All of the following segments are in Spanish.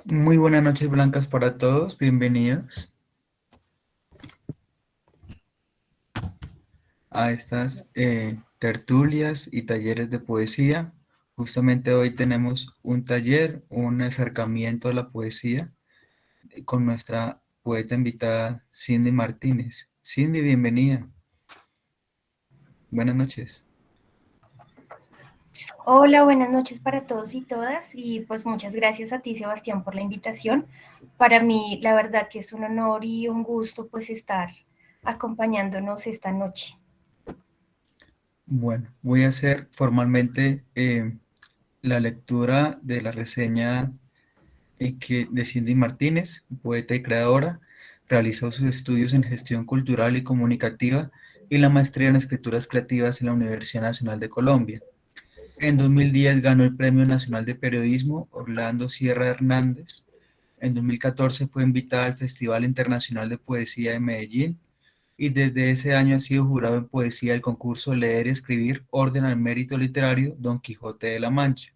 Muy buenas noches blancas para todos, bienvenidos a estas tertulias y talleres de poesía. Justamente hoy tenemos un taller, un acercamiento a la poesía con nuestra poeta invitada Cindy Martínez. Cindy, bienvenida. Buenas noches. Hola, buenas noches para todos y todas y pues muchas gracias a ti, Sebastián, por la invitación. Para mí, la verdad que es un honor y un gusto pues estar acompañándonos esta noche. Bueno, voy a hacer formalmente la lectura de la reseña de Cindy Martínez, poeta y creadora. Realizó sus estudios en gestión cultural y comunicativa y la maestría en escrituras creativas en la Universidad Nacional de Colombia. En 2010 ganó el Premio Nacional de Periodismo Orlando Sierra Hernández. En 2014 fue invitada al Festival Internacional de Poesía de Medellín y desde ese año ha sido jurado en poesía del concurso Leer y Escribir Orden al Mérito Literario Don Quijote de la Mancha.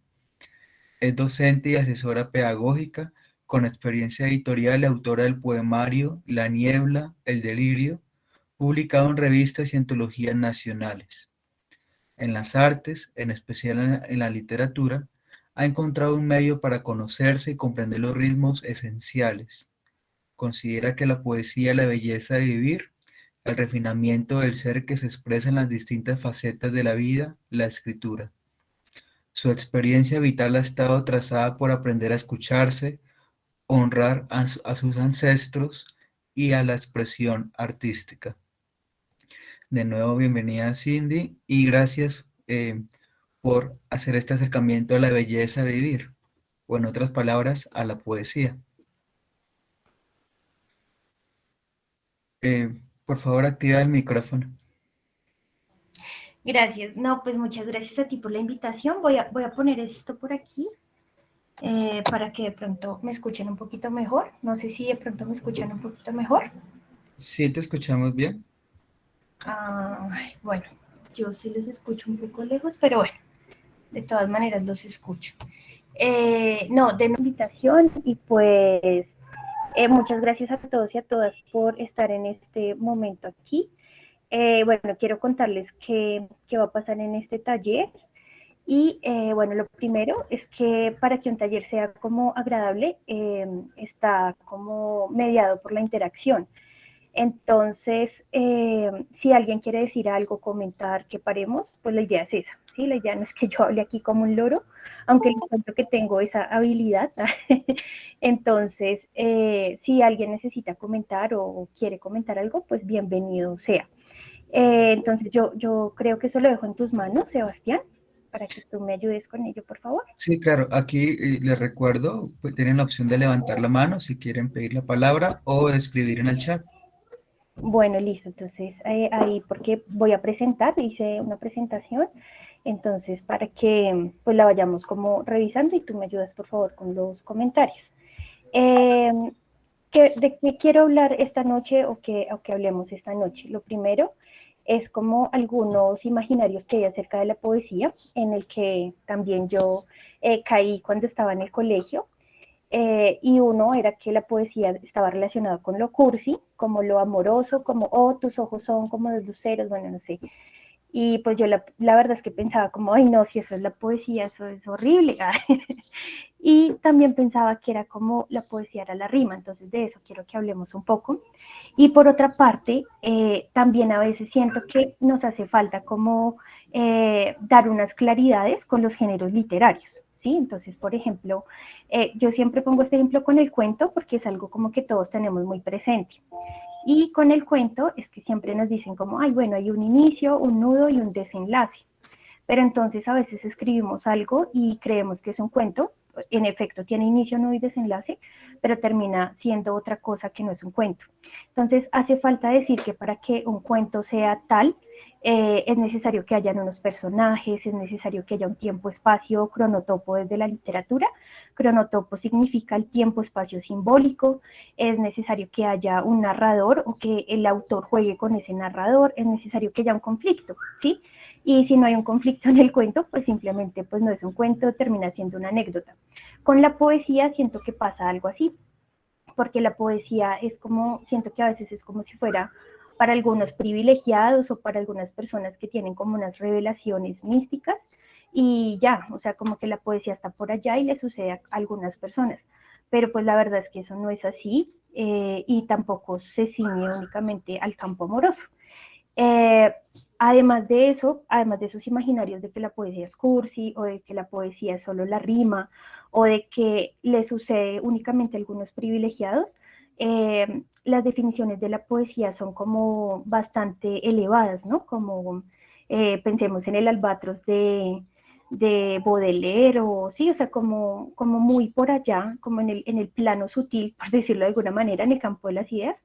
Es docente y asesora pedagógica con experiencia editorial y autora del poemario La Niebla, El Delirio, publicado en revistas y antologías nacionales. En las artes, en especial en la literatura, ha encontrado un medio para conocerse y comprender los ritmos esenciales. Considera que la poesía es la belleza de vivir, el refinamiento del ser que se expresa en las distintas facetas de la vida, la escritura. Su experiencia vital ha estado trazada por aprender a escucharse, honrar a sus ancestros y a la expresión artística. De nuevo, bienvenida Cindy y gracias por hacer este acercamiento a la belleza de vivir, o en otras palabras, a la poesía. Por favor, activa el micrófono. Gracias. No, pues muchas gracias a ti por la invitación. Voy a poner esto por aquí para que de pronto me escuchen un poquito mejor. No sé si de pronto me escuchan un poquito mejor. ¿Sí te escuchamos bien? Bueno, yo sí los escucho un poco lejos, pero bueno, de todas maneras los escucho. No, de invitación y pues muchas gracias a todos y a todas por estar en este momento aquí. Bueno, quiero contarles qué va a pasar en este taller. Y bueno, lo primero es que para que un taller sea como agradable, está como mediado por la interacción. Entonces, si alguien quiere decir algo, comentar, que paremos, pues la idea es esa, ¿sí? La idea no es que yo hable aquí como un loro, aunque les cuento que tengo esa habilidad. Entonces, si alguien necesita comentar o quiere comentar algo, pues bienvenido sea. Entonces, yo creo que eso lo dejo en tus manos, Sebastián, para que tú me ayudes con ello, por favor. Sí, claro. Aquí les recuerdo, pues tienen la opción de levantar la mano si quieren pedir la palabra o de escribir en el chat. Bueno, listo. Entonces, ahí, porque voy a presentar, hice una presentación, entonces, para que pues la vayamos como revisando y tú me ayudas, por favor, con los comentarios. Eh, ¿De qué quiero hablar esta noche o que hablemos esta noche? Lo primero es como algunos imaginarios que hay acerca de la poesía, en el que también yo caí cuando estaba en el colegio. Y uno era que la poesía estaba relacionada con lo cursi, como lo amoroso, como, oh, tus ojos son como los luceros, bueno, no sé. Y pues yo la verdad es que pensaba como, ay no, si eso es la poesía, eso es horrible. Y también pensaba que era como la poesía era la rima, entonces de eso quiero que hablemos un poco. Y por otra parte, también a veces siento que nos hace falta como dar unas claridades con los géneros literarios, ¿sí? Entonces, por ejemplo, yo siempre pongo este ejemplo con el cuento porque es algo como que todos tenemos muy presente. Y con el cuento es que siempre nos dicen como, ay, bueno, hay un inicio, un nudo y un desenlace. Pero entonces a veces escribimos algo y creemos que es un cuento, en efecto tiene inicio, nudo y desenlace, pero termina siendo otra cosa que no es un cuento. Entonces hace falta decir que para que un cuento sea tal, es necesario que hayan unos personajes, es necesario que haya un tiempo-espacio cronotopo desde la literatura. Cronotopo significa el tiempo-espacio simbólico, es necesario que haya un narrador o que el autor juegue con ese narrador, es necesario que haya un conflicto, ¿sí? Y si no hay un conflicto en el cuento, pues simplemente pues no es un cuento, termina siendo una anécdota. Con la poesía siento que pasa algo así, porque la poesía es como, siento que a veces es como si fuera para algunos privilegiados o para algunas personas que tienen como unas revelaciones místicas y ya, o sea, como que la poesía está por allá y le sucede a algunas personas. Pero pues la verdad es que eso no es así y tampoco se ciñe únicamente al campo amoroso. Eh, además de esos imaginarios de que la poesía es cursi o de que la poesía es solo la rima o de que le sucede únicamente a algunos privilegiados, las definiciones de la poesía son como bastante elevadas, ¿no? Como pensemos en el albatros de Baudelaire o sí, o sea, como muy por allá, como en el plano sutil, por decirlo de alguna manera, en el campo de las ideas,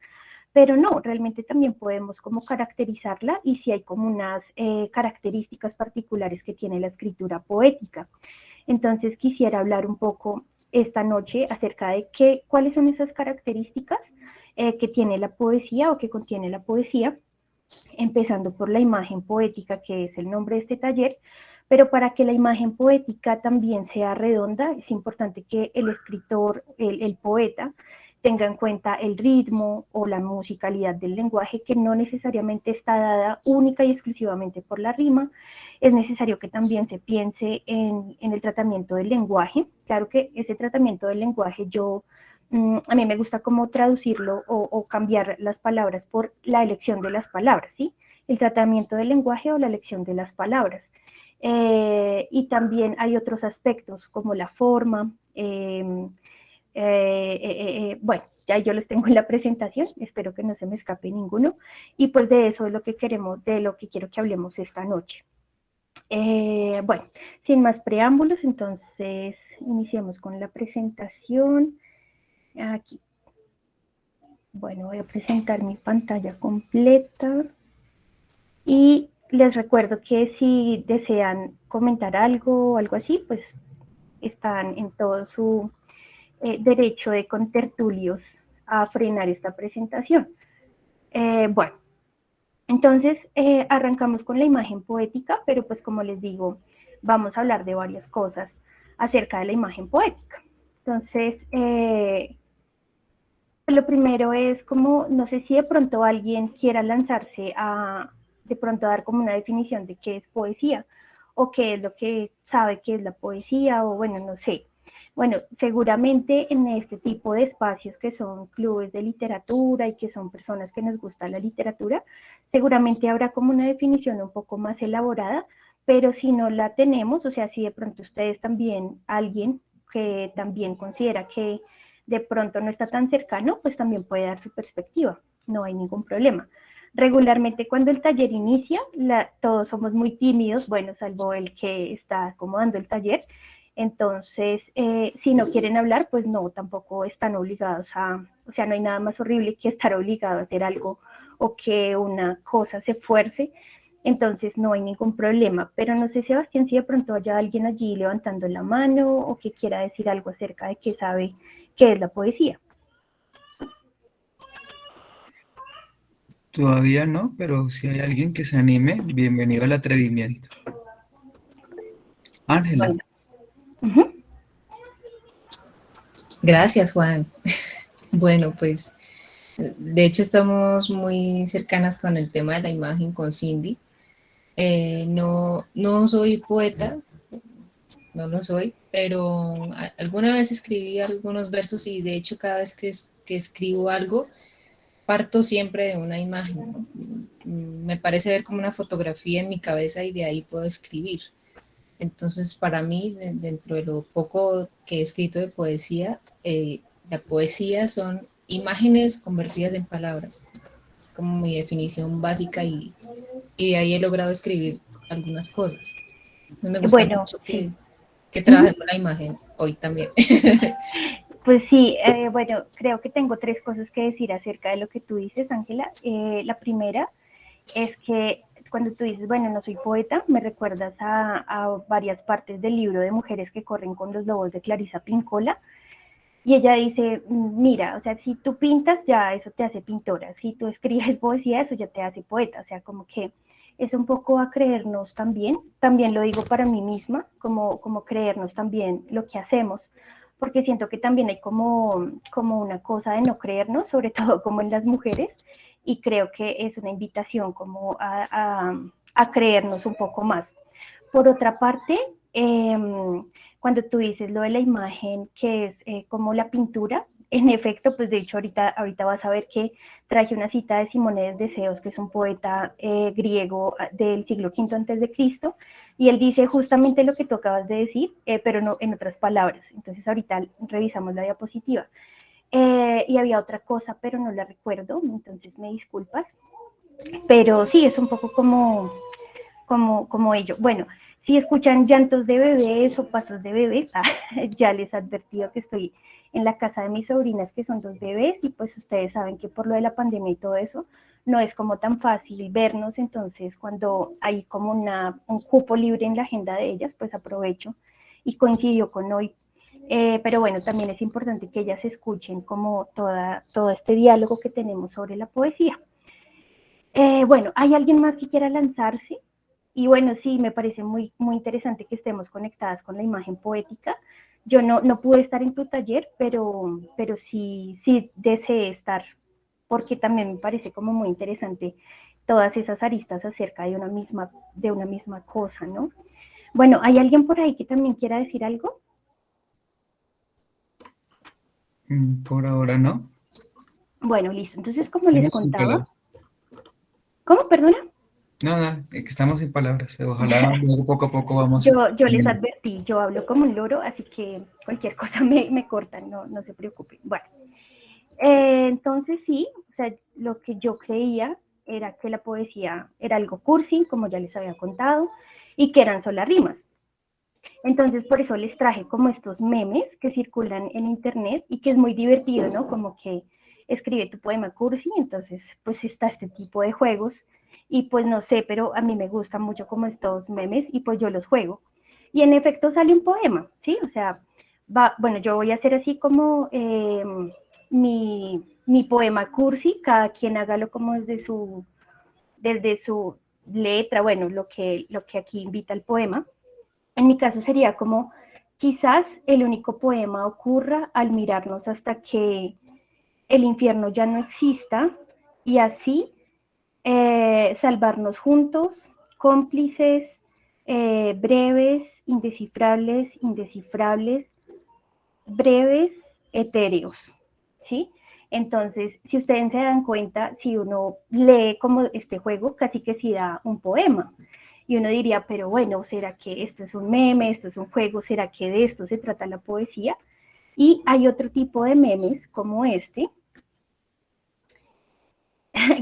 pero no, realmente también podemos como caracterizarla y si hay como unas características particulares que tiene la escritura poética. Entonces quisiera hablar un poco esta noche acerca de cuáles son esas características que tiene la poesía o que contiene la poesía, empezando por la imagen poética, que es el nombre de este taller, pero para que la imagen poética también sea redonda, es importante que el escritor, el poeta, tenga en cuenta el ritmo o la musicalidad del lenguaje, que no necesariamente está dada única y exclusivamente por la rima. Es necesario que también se piense en el tratamiento del lenguaje. Claro que ese tratamiento del lenguaje a mí me gusta como traducirlo o cambiar las palabras por la elección de las palabras, ¿sí? El tratamiento del lenguaje o la elección de las palabras. Y también hay otros aspectos como la forma. Bueno, ya yo los tengo en la presentación, espero que no se me escape ninguno. Y pues de eso es lo que queremos, de lo que quiero que hablemos esta noche. Bueno, sin más preámbulos, entonces iniciemos con la presentación. Aquí. Bueno, voy a presentar mi pantalla completa y les recuerdo que si desean comentar algo o algo así, pues están en todo su derecho de contertulios a frenar esta presentación. Bueno, entonces arrancamos con la imagen poética, pero pues como les digo, vamos a hablar de varias cosas acerca de la imagen poética. Entonces, lo primero es como, no sé si de pronto alguien quiera lanzarse a de pronto dar como una definición de qué es poesía o qué es lo que sabe que es la poesía o bueno, no sé. Bueno, seguramente en este tipo de espacios que son clubes de literatura y que son personas que nos gusta la literatura, seguramente habrá como una definición un poco más elaborada, pero si no la tenemos, o sea, si de pronto ustedes también, alguien que también considera que de pronto no está tan cercano, pues también puede dar su perspectiva, no hay ningún problema. Regularmente cuando el taller inicia, todos somos muy tímidos, bueno, salvo el que está acomodando el taller, entonces si no quieren hablar, pues no, tampoco están obligados o sea, no hay nada más horrible que estar obligado a hacer algo o que una cosa se fuerce, entonces no hay ningún problema, pero no sé, Sebastián, si de pronto haya alguien allí levantando la mano o que quiera decir algo acerca de qué sabe qué es la poesía. Todavía no, pero si hay alguien que se anime, bienvenido al atrevimiento. Ángela, Bueno. Uh-huh. Gracias, Juan. Bueno, pues de hecho estamos muy cercanas con el tema de la imagen con Cindy. No soy poeta, no lo soy, pero alguna vez escribí algunos versos y de hecho cada vez que escribo algo, parto siempre de una imagen, ¿no? Me parece ver como una fotografía en mi cabeza y de ahí puedo escribir. Entonces, para mí, dentro de lo poco que he escrito de poesía, la poesía son imágenes convertidas en palabras. Es como mi definición básica y de ahí he logrado escribir algunas cosas. No me gusta Bueno, mucho sí. que Ujú. trabajen con la imagen hoy también. Pues sí, bueno, creo que tengo tres cosas que decir acerca de lo que tú dices, Ángela. La primera es que cuando tú dices, bueno, no soy poeta, me recuerdas a varias partes del libro de Mujeres que corren con los lobos de Clarisa Pincola. Y ella dice, mira, o sea, si tú pintas, ya eso te hace pintora. Si tú escribes poesía, eso ya te hace poeta. O sea, como que es un poco a creernos también. También lo digo para mí misma, como creernos también lo que hacemos. Porque siento que también hay como una cosa de no creernos, sobre todo como en las mujeres. Y creo que es una invitación como a creernos un poco más. Por otra parte, cuando tú dices lo de la imagen, que es como la pintura, en efecto, pues de hecho ahorita vas a ver que traje una cita de Simónides de Ceos, que es un poeta griego del siglo V antes de Cristo, y él dice justamente lo que tú acabas de decir, pero no en otras palabras. Entonces ahorita revisamos la diapositiva. Y había otra cosa, pero no la recuerdo, entonces me disculpas. Pero sí, es un poco como ello. Bueno, si escuchan llantos de bebés o pasos de bebés, ya les he advertido que estoy en la casa de mis sobrinas, que son dos bebés, y pues ustedes saben que por lo de la pandemia y todo eso, no es como tan fácil vernos, entonces cuando hay como un cupo libre en la agenda de ellas, pues aprovecho y coincidió con hoy. Pero bueno, también es importante que ellas escuchen como todo este diálogo que tenemos sobre la poesía. Bueno, ¿hay alguien más que quiera lanzarse? Y bueno, sí, me parece muy interesante que estemos conectadas con la imagen poética. Yo no pude estar en tu taller, pero sí deseé estar, porque también me parece como muy interesante todas esas aristas acerca de una misma cosa, ¿no? Bueno, ¿hay alguien por ahí que también quiera decir algo? Por ahora no. Bueno, listo. Entonces, como les Estamos sin contaba, palabras. ¿cómo? Perdona. No, no, que estamos sin palabras. Ojalá luego poco a poco vamos Yo les viendo. advertí, yo hablo como un loro, así que cualquier cosa me cortan, no se preocupen. Bueno, entonces sí, o sea, lo que yo creía era que la poesía era algo cursi, como ya les había contado, y que eran solo rimas. Entonces, por eso les traje como estos memes que circulan en internet y que es muy divertido, ¿no? Como que escribe tu poema cursi, entonces, pues está este tipo de juegos. Y pues no sé, pero a mí me gustan mucho como estos memes y pues yo los juego. Y en efecto sale un poema, ¿sí? O sea, bueno, yo voy a hacer así como mi poema cursi, cada quien hágalo como desde su letra, bueno, lo que aquí invita el poema. En mi caso sería como, quizás el único poema ocurra al mirarnos hasta que el infierno ya no exista y así salvarnos juntos, cómplices, breves, indescifrables, breves, etéreos, ¿sí? Entonces, si ustedes se dan cuenta, si uno lee como este juego, casi que sí da un poema. Y uno diría, pero bueno, ¿será que esto es un meme, esto es un juego? ¿Será que de esto se trata la poesía? Y hay otro tipo de memes como este,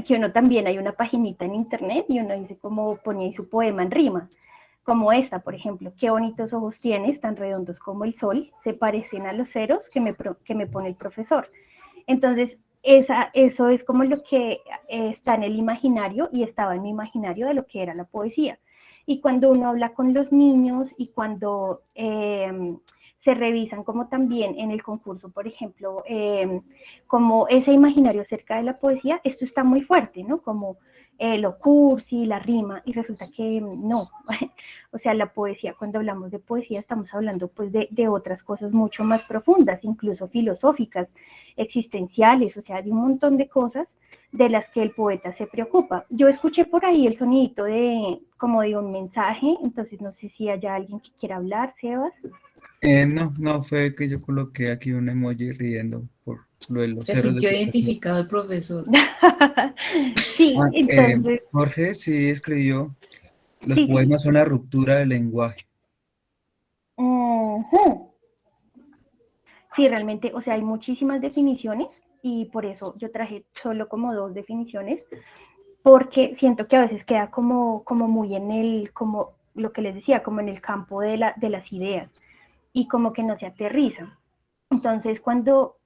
que uno también hay una paginita en internet y uno dice cómo ponía su poema en rima, como esta, por ejemplo, qué bonitos ojos tienes, tan redondos como el sol, se parecen a los ceros que me pone el profesor. Entonces, eso es como lo que está en el imaginario y estaba en mi imaginario de lo que era la poesía. Y cuando uno habla con los niños y cuando se revisan como también en el concurso, por ejemplo, como ese imaginario acerca de la poesía, esto está muy fuerte, ¿no? Como lo cursi, la rima, y resulta que no. O sea, la poesía, cuando hablamos de poesía, estamos hablando pues de otras cosas mucho más profundas, incluso filosóficas, existenciales, o sea, de un montón de cosas de las que el poeta se preocupa. Yo escuché por ahí el sonidito como de un mensaje, entonces no sé si haya alguien que quiera hablar, Sebas. No, no, fue que yo coloqué aquí un emoji riendo por lo de los Se ceros del sintió profesor. identificado el profesor. Sí, entonces, Jorge sí escribió, los sí. poemas son la ruptura del lenguaje. sí, realmente, o sea, hay muchísimas definiciones y por eso yo traje solo como 2 definiciones, porque siento que a veces queda como muy en el, como lo que les decía, como en el campo de las ideas y como que no se aterriza. Entonces, cuando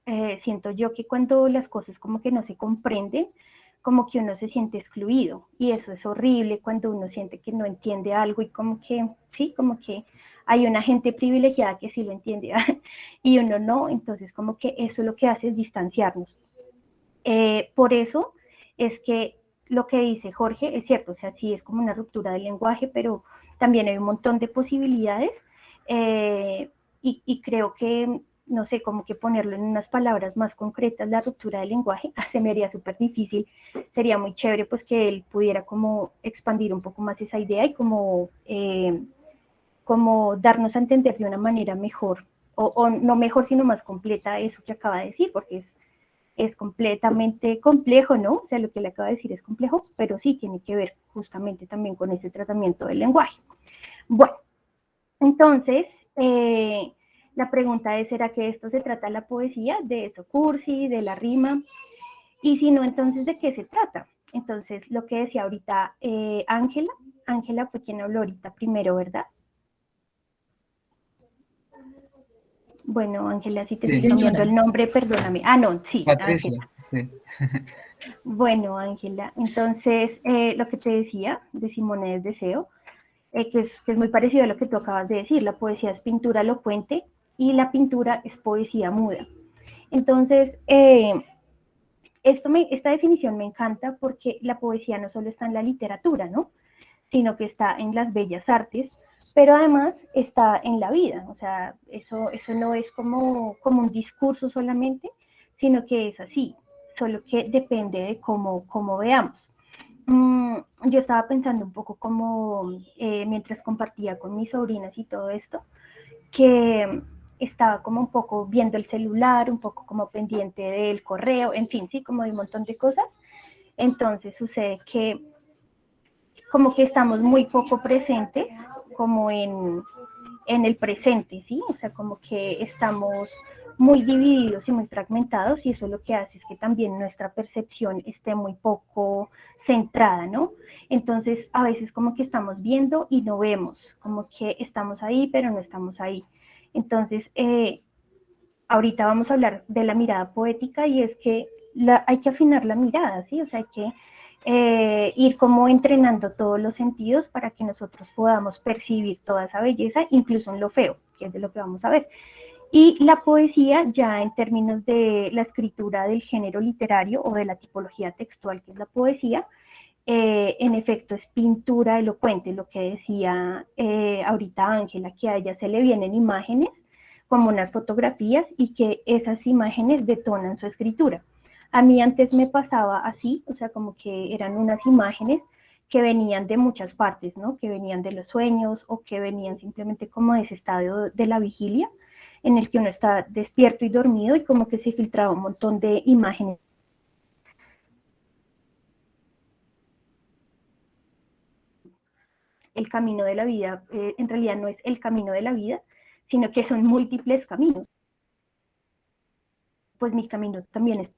siento yo que cuando las cosas como que no se comprenden, como que uno se siente excluido y eso es horrible cuando uno siente que no entiende algo y como que, sí, como que hay una gente privilegiada que sí lo entiende y uno no, entonces como que eso lo que hace es distanciarnos. Por eso es que lo que dice Jorge es cierto, o sea, sí es como una ruptura del lenguaje, pero también hay un montón de posibilidades eh, y creo que, no sé, como que ponerlo en unas palabras más concretas, la ruptura del lenguaje, se me haría súper difícil, sería muy chévere pues que él pudiera como expandir un poco más esa idea y como darnos a entender de una manera mejor, o no mejor, sino más completa eso que acaba de decir, porque es completamente complejo, ¿no? O sea, lo que le acabo de decir es complejo, pero sí tiene que ver justamente también con ese tratamiento del lenguaje. Bueno, entonces, la pregunta es, ¿será que esto se trata de la poesía, de eso cursi, de la rima? Y si no, entonces, ¿de qué se trata? Entonces, lo que decía ahorita Ángela, Ángela fue quien habló ahorita primero, ¿verdad? Bueno, Ángela, si te Sí, estoy Sí, cambiando señora. el nombre, perdóname. Ah, no, sí, Ángela. Patricia, sí. Bueno, Ángela, entonces lo que te decía de Simonet Deseo, que es muy parecido a lo que tú acabas de decir, la poesía es pintura elocuente y la pintura es poesía muda. Entonces, esta definición me encanta porque la poesía no solo está en la literatura, ¿no? Sino que está en las bellas artes, pero además está en la vida, o sea, eso no es como un discurso solamente, sino que es así, solo que depende de cómo veamos. Yo estaba pensando un poco como mientras compartía con mis sobrinas y todo esto, que estaba como un poco viendo el celular, un poco como pendiente del correo, en fin, sí, como de un montón de cosas. Entonces sucede que como que estamos muy poco presentes, como en el presente, ¿sí? O sea, como que estamos muy divididos y muy fragmentados y eso lo que hace es que también nuestra percepción esté muy poco centrada, ¿no? Entonces, a veces como que estamos viendo y no vemos, como que estamos ahí, pero no estamos ahí. Entonces, ahorita vamos a hablar de la mirada poética y es que hay que afinar la mirada, ¿sí? O sea, hay que ir como entrenando todos los sentidos para que nosotros podamos percibir toda esa belleza, incluso en lo feo, que es de lo que vamos a ver. Y la poesía, ya en términos de la escritura del género literario o de la tipología textual, que es la poesía, en efecto es pintura elocuente, lo que decía ahorita Ángela, que a ella se le vienen imágenes como unas fotografías y que esas imágenes detonan su escritura. A mí antes me pasaba así, o sea, como que eran unas imágenes que venían de muchas partes, ¿no? Que venían de los sueños o que venían simplemente como de ese estado de la vigilia en el que uno está despierto y dormido y como que se filtraba un montón de imágenes. El camino de la vida en realidad no es el camino de la vida, sino que son múltiples caminos. Pues mi camino también es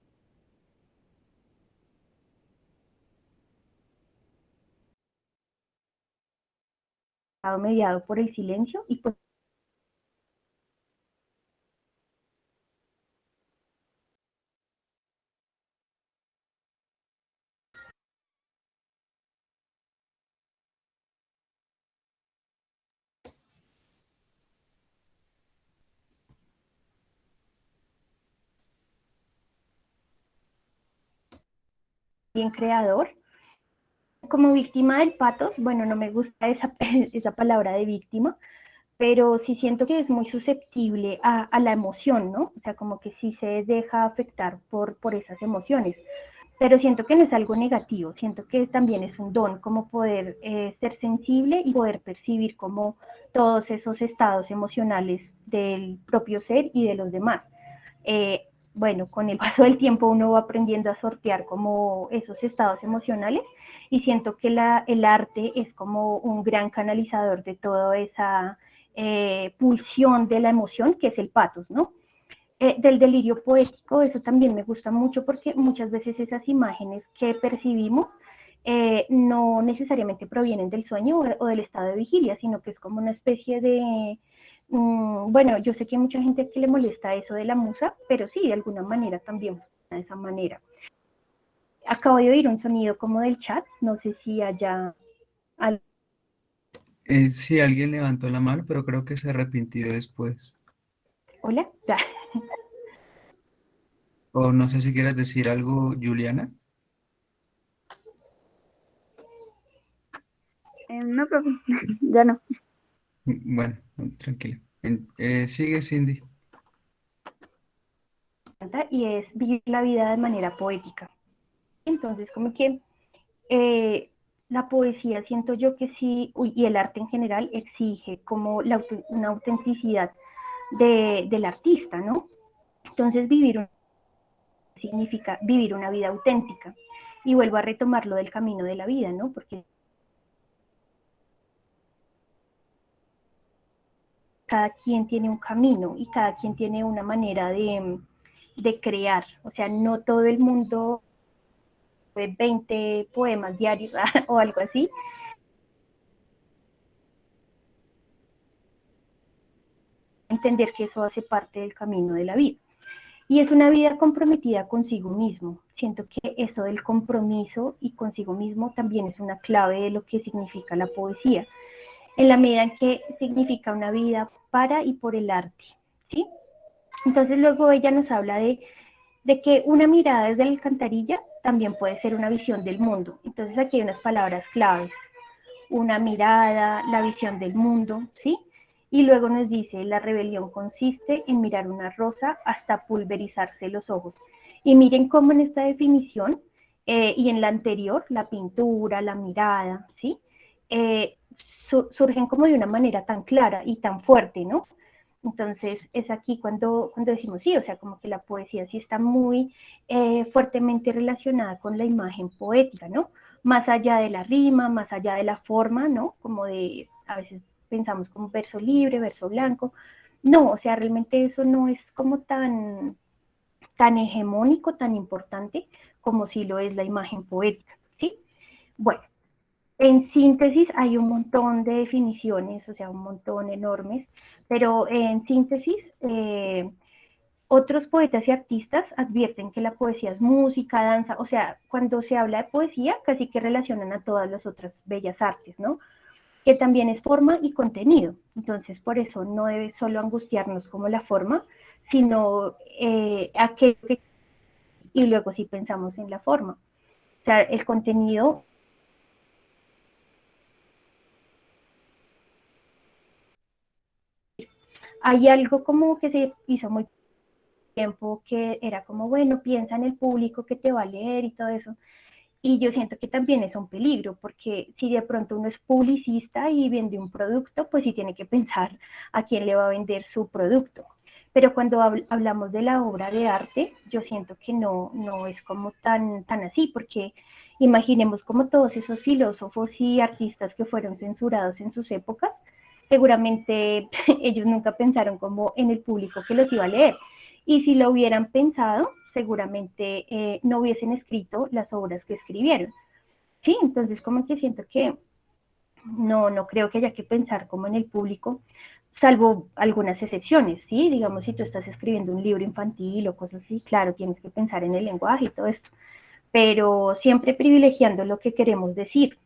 mediado por el silencio y pues bien creador. Como víctima del patos, bueno, no me gusta esa palabra de víctima, pero sí siento que es muy susceptible a la emoción, ¿no? O sea, como que sí se deja afectar por esas emociones. Pero siento que no es algo negativo, siento que también es un don, como poder ser sensible y poder percibir como todos esos estados emocionales del propio ser y de los demás. Bueno, con el paso del tiempo uno va aprendiendo a sortear como esos estados emocionales y siento que el arte es como un gran canalizador de toda esa pulsión de la emoción que es el patos, ¿no? Del delirio poético, eso también me gusta mucho porque muchas veces esas imágenes que percibimos no necesariamente provienen del sueño o del estado de vigilia, sino que es como una especie de, bueno, yo sé que hay mucha gente que le molesta eso de la musa, pero sí, de alguna manera también de esa manera. Acabo de oír un sonido como del chat, no sé si haya... Sí, alguien levantó la mano, pero creo que se arrepintió después. Hola. O no sé si quieres decir algo, Juliana. No, profe, ya no. Bueno, tranquila. Sigue, Cindy. Y es vivir la vida de manera poética. Entonces, como que la poesía siento yo que sí, y el arte en general exige como una autenticidad del artista, ¿no? Entonces, significa vivir una vida auténtica. Y vuelvo a retomar lo del camino de la vida, ¿no? Porque cada quien tiene un camino y cada quien tiene una manera de crear. O sea, no todo el mundo 20 poemas diarios o algo así. Entender que eso hace parte del camino de la vida. Y es una vida comprometida consigo mismo. Siento que eso del compromiso y consigo mismo también es una clave de lo que significa la poesía, en la medida en que significa una vida para y por el arte, ¿sí? Entonces luego ella nos habla de que una mirada desde la alcantarilla también puede ser una visión del mundo. Entonces aquí hay unas palabras claves: una mirada, la visión del mundo, ¿sí? Y luego nos dice, la rebelión consiste en mirar una rosa hasta pulverizarse los ojos. Y miren cómo en esta definición y en la anterior, la pintura, la mirada, ¿sí? Eh, surgen como de una manera tan clara y tan fuerte, ¿no? Entonces es aquí cuando decimos sí, o sea, como que la poesía sí está muy fuertemente relacionada con la imagen poética, ¿no? Más allá de la rima, más allá de la forma, ¿no? Como de, a veces pensamos como verso libre, verso blanco. No, o sea, realmente eso no es como tan hegemónico, tan importante como si lo es la imagen poética, ¿sí? Bueno, en síntesis hay un montón de definiciones, o sea, un montón enormes, pero en síntesis, otros poetas y artistas advierten que la poesía es música, danza, o sea, cuando se habla de poesía, casi que relacionan a todas las otras bellas artes, ¿no? Que también es forma y contenido. Entonces, por eso no debe solo angustiarnos como la forma, sino aquello que... Y luego sí pensamos en la forma. O sea, el contenido... Hay algo como que se hizo muy tiempo que era como, bueno, piensa en el público que te va a leer y todo eso. Y yo siento que también es un peligro, porque si de pronto uno es publicista y vende un producto, pues sí tiene que pensar a quién le va a vender su producto. Pero cuando hablamos de la obra de arte, yo siento que no es como tan así, porque imaginemos como todos esos filósofos y artistas que fueron censurados en sus épocas, seguramente ellos nunca pensaron como en el público que los iba a leer. Y si lo hubieran pensado, seguramente no hubiesen escrito las obras que escribieron. Sí, entonces como que siento que no creo que haya que pensar como en el público, salvo algunas excepciones, ¿sí? Digamos, si tú estás escribiendo un libro infantil o cosas así, claro, tienes que pensar en el lenguaje y todo esto, pero siempre privilegiando lo que queremos decir.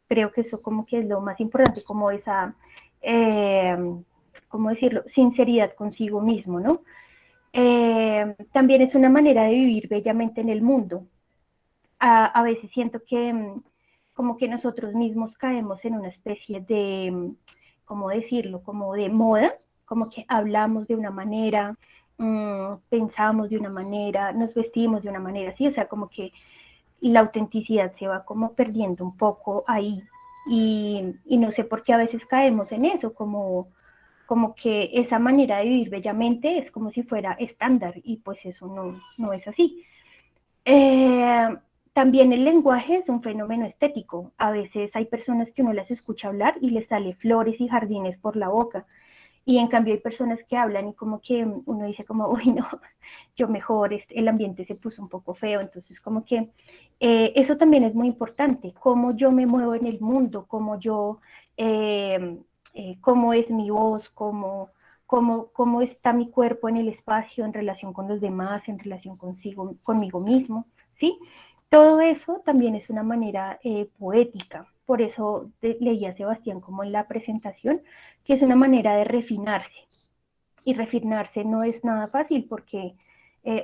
Creo que eso como que es lo más importante, como esa, eh, ¿cómo decirlo?, sinceridad consigo mismo, ¿no? También es una manera de vivir bellamente en el mundo. A veces siento que como que nosotros mismos caemos en una especie de, ¿cómo decirlo?, como de moda, como que hablamos de una manera, pensamos de una manera, nos vestimos de una manera, ¿sí? O sea, como que la autenticidad se va como perdiendo un poco ahí. Y no sé por qué a veces caemos en eso, como que esa manera de vivir bellamente es como si fuera estándar y pues eso no es así. Eh, También el lenguaje es un fenómeno estético. A veces hay personas que uno las escucha hablar y les sale flores y jardines por la boca. Y en cambio hay personas que hablan y como que uno dice como, uy, no, yo mejor, el ambiente se puso un poco feo, entonces como que eso también es muy importante, cómo yo me muevo en el mundo, cómo es mi voz, cómo está mi cuerpo en el espacio en relación con los demás, en relación conmigo mismo, ¿sí? Todo eso también es una manera poética, por eso leía a Sebastián como en la presentación, que es una manera de refinarse, y refinarse no es nada fácil porque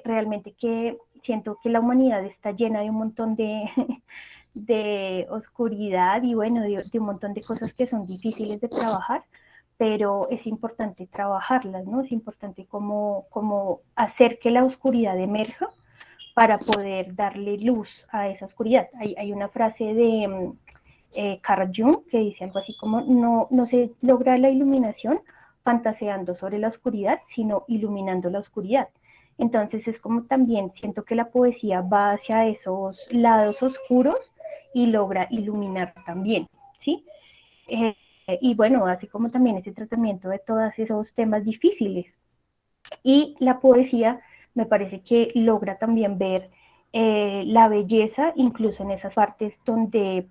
realmente que siento que la humanidad está llena de un montón de oscuridad y bueno, de un montón de cosas que son difíciles de trabajar, pero es importante trabajarlas, ¿no? Es importante como hacer que la oscuridad emerja para poder darle luz a esa oscuridad. Hay una frase de Carl Jung que dice algo así como, no se logra la iluminación fantaseando sobre la oscuridad, sino iluminando la oscuridad. Entonces es como también siento que la poesía va hacia esos lados oscuros y logra iluminar también, ¿sí? Eh, y bueno, así como también ese tratamiento de todos esos temas difíciles. Y la poesía me parece que logra también ver la belleza, incluso en esas partes donde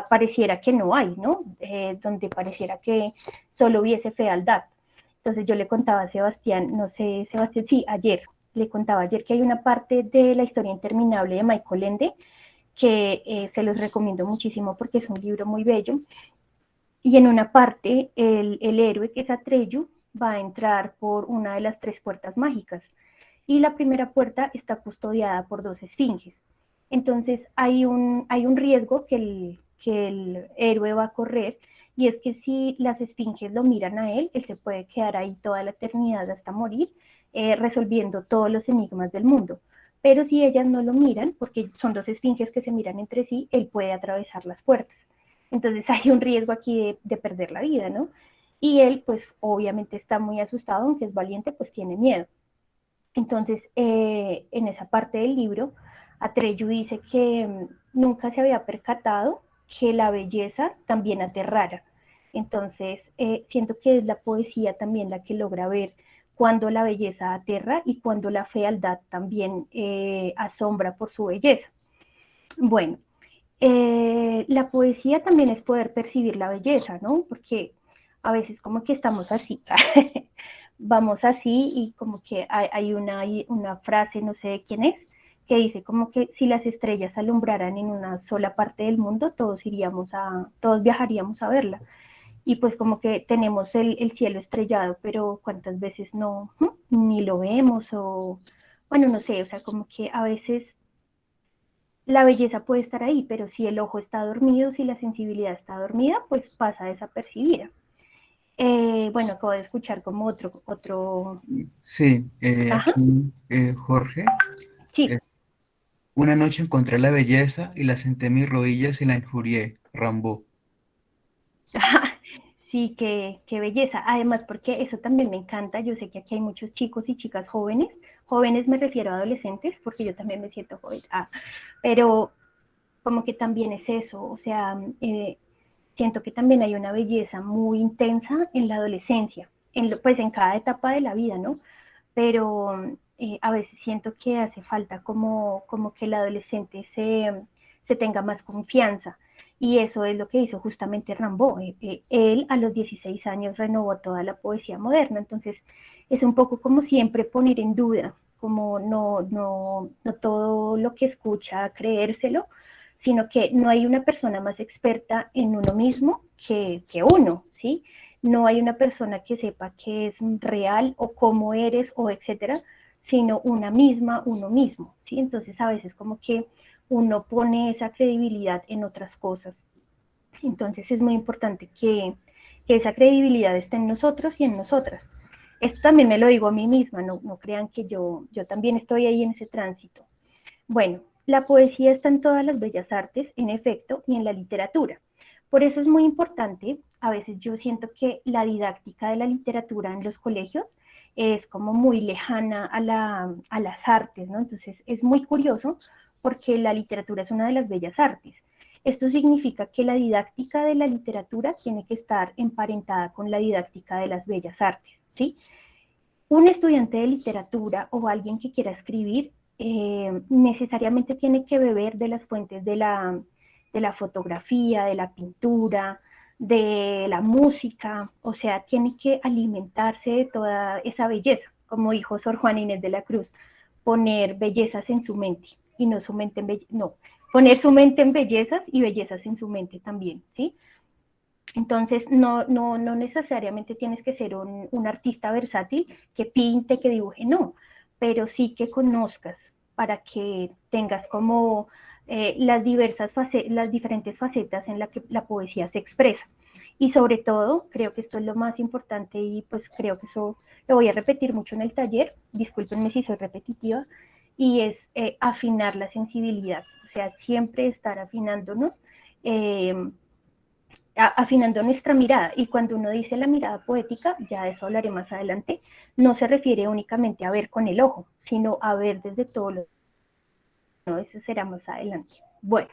pareciera que no hay, ¿no? Donde pareciera que solo hubiese fealdad. Entonces yo le contaba a Sebastián, no sé, Sebastián, sí, ayer, le contaba ayer que hay una parte de La historia interminable de Michael Ende que se los recomiendo muchísimo porque es un libro muy bello. Y en una parte, el héroe, que es Atreyu, va a entrar por una de las tres puertas mágicas. Y la primera puerta está custodiada por dos esfinges. Entonces hay un riesgo que el héroe va a correr, y es que si las esfinges lo miran a él se puede quedar ahí toda la eternidad hasta morir, resolviendo todos los enigmas del mundo. Pero si ellas no lo miran, porque son dos esfinges que se miran entre sí, él puede atravesar las puertas. Entonces hay un riesgo aquí de perder la vida, ¿no? Y él, pues obviamente está muy asustado, aunque es valiente, pues tiene miedo. Entonces, en esa parte del libro, Atreyu dice que nunca se había percatado que la belleza también aterrara. Entonces, siento que es la poesía también la que logra ver cuando la belleza aterra y cuando la fealdad también asombra por su belleza. Bueno, la poesía también es poder percibir la belleza, ¿no? Porque a veces como que estamos así, vamos así y como que hay una frase, no sé de quién es, que dice como que si las estrellas alumbraran en una sola parte del mundo, todos viajaríamos a verla. Y pues como que tenemos el cielo estrellado, pero cuántas veces no, ni lo vemos o, bueno, no sé, o sea, como que a veces la belleza puede estar ahí, pero si el ojo está dormido, si la sensibilidad está dormida, pues pasa desapercibida. Bueno, acabo de escuchar como otro, Sí, ajá, aquí Jorge, sí, es, una noche encontré la belleza y la senté en mis rodillas y la injurié, Rambo. ajá, sí, qué belleza. Además, porque eso también me encanta. Yo sé que aquí hay muchos chicos y chicas jóvenes me refiero a adolescentes, porque yo también me siento joven, pero como que también es eso, o sea, siento que también hay una belleza muy intensa en la adolescencia, pues en cada etapa de la vida, ¿no? Pero a veces siento que hace falta como que el adolescente se tenga más confianza. Y eso es lo que hizo justamente Rimbaud. Él a los 16 años renovó toda la poesía moderna. Entonces es un poco como siempre poner en duda, como no todo lo que escucha creérselo, sino que no hay una persona más experta en uno mismo que uno, ¿sí? No hay una persona que sepa qué es real o cómo eres o etcétera, sino una misma, uno mismo, ¿sí? Entonces a veces como que uno pone esa credibilidad en otras cosas. Entonces es muy importante que esa credibilidad esté en nosotros y en nosotras. Esto también me lo digo a mí misma, no crean que yo también estoy ahí en ese tránsito. Bueno, la poesía está en todas las bellas artes, en efecto, y en la literatura. Por eso es muy importante, a veces yo siento que la didáctica de la literatura en los colegios es como muy lejana a las artes, ¿no? Entonces es muy curioso porque la literatura es una de las bellas artes. Esto significa que la didáctica de la literatura tiene que estar emparentada con la didáctica de las bellas artes, ¿sí? Un estudiante de literatura o alguien que quiera escribir necesariamente tiene que beber de las fuentes de la fotografía, de la pintura, de la música, o sea, tiene que alimentarse de toda esa belleza, como dijo Sor Juana Inés de la Cruz, poner bellezas en su mente y no su mente en no, poner su mente en bellezas y bellezas en su mente también, ¿sí? Entonces, no necesariamente tienes que ser un artista versátil que pinte, que dibuje, no, pero sí que conozcas para que tengas como las diferentes facetas en las que la poesía se expresa. Y sobre todo, creo que esto es lo más importante y pues creo que eso lo voy a repetir mucho en el taller, discúlpenme si soy repetitiva, y es afinar la sensibilidad, o sea, siempre estar afinándonos. Afinando nuestra mirada, y cuando uno dice la mirada poética, ya de eso hablaré más adelante, no se refiere únicamente a ver con el ojo, sino a ver desde todos los... No, eso será más adelante. Bueno,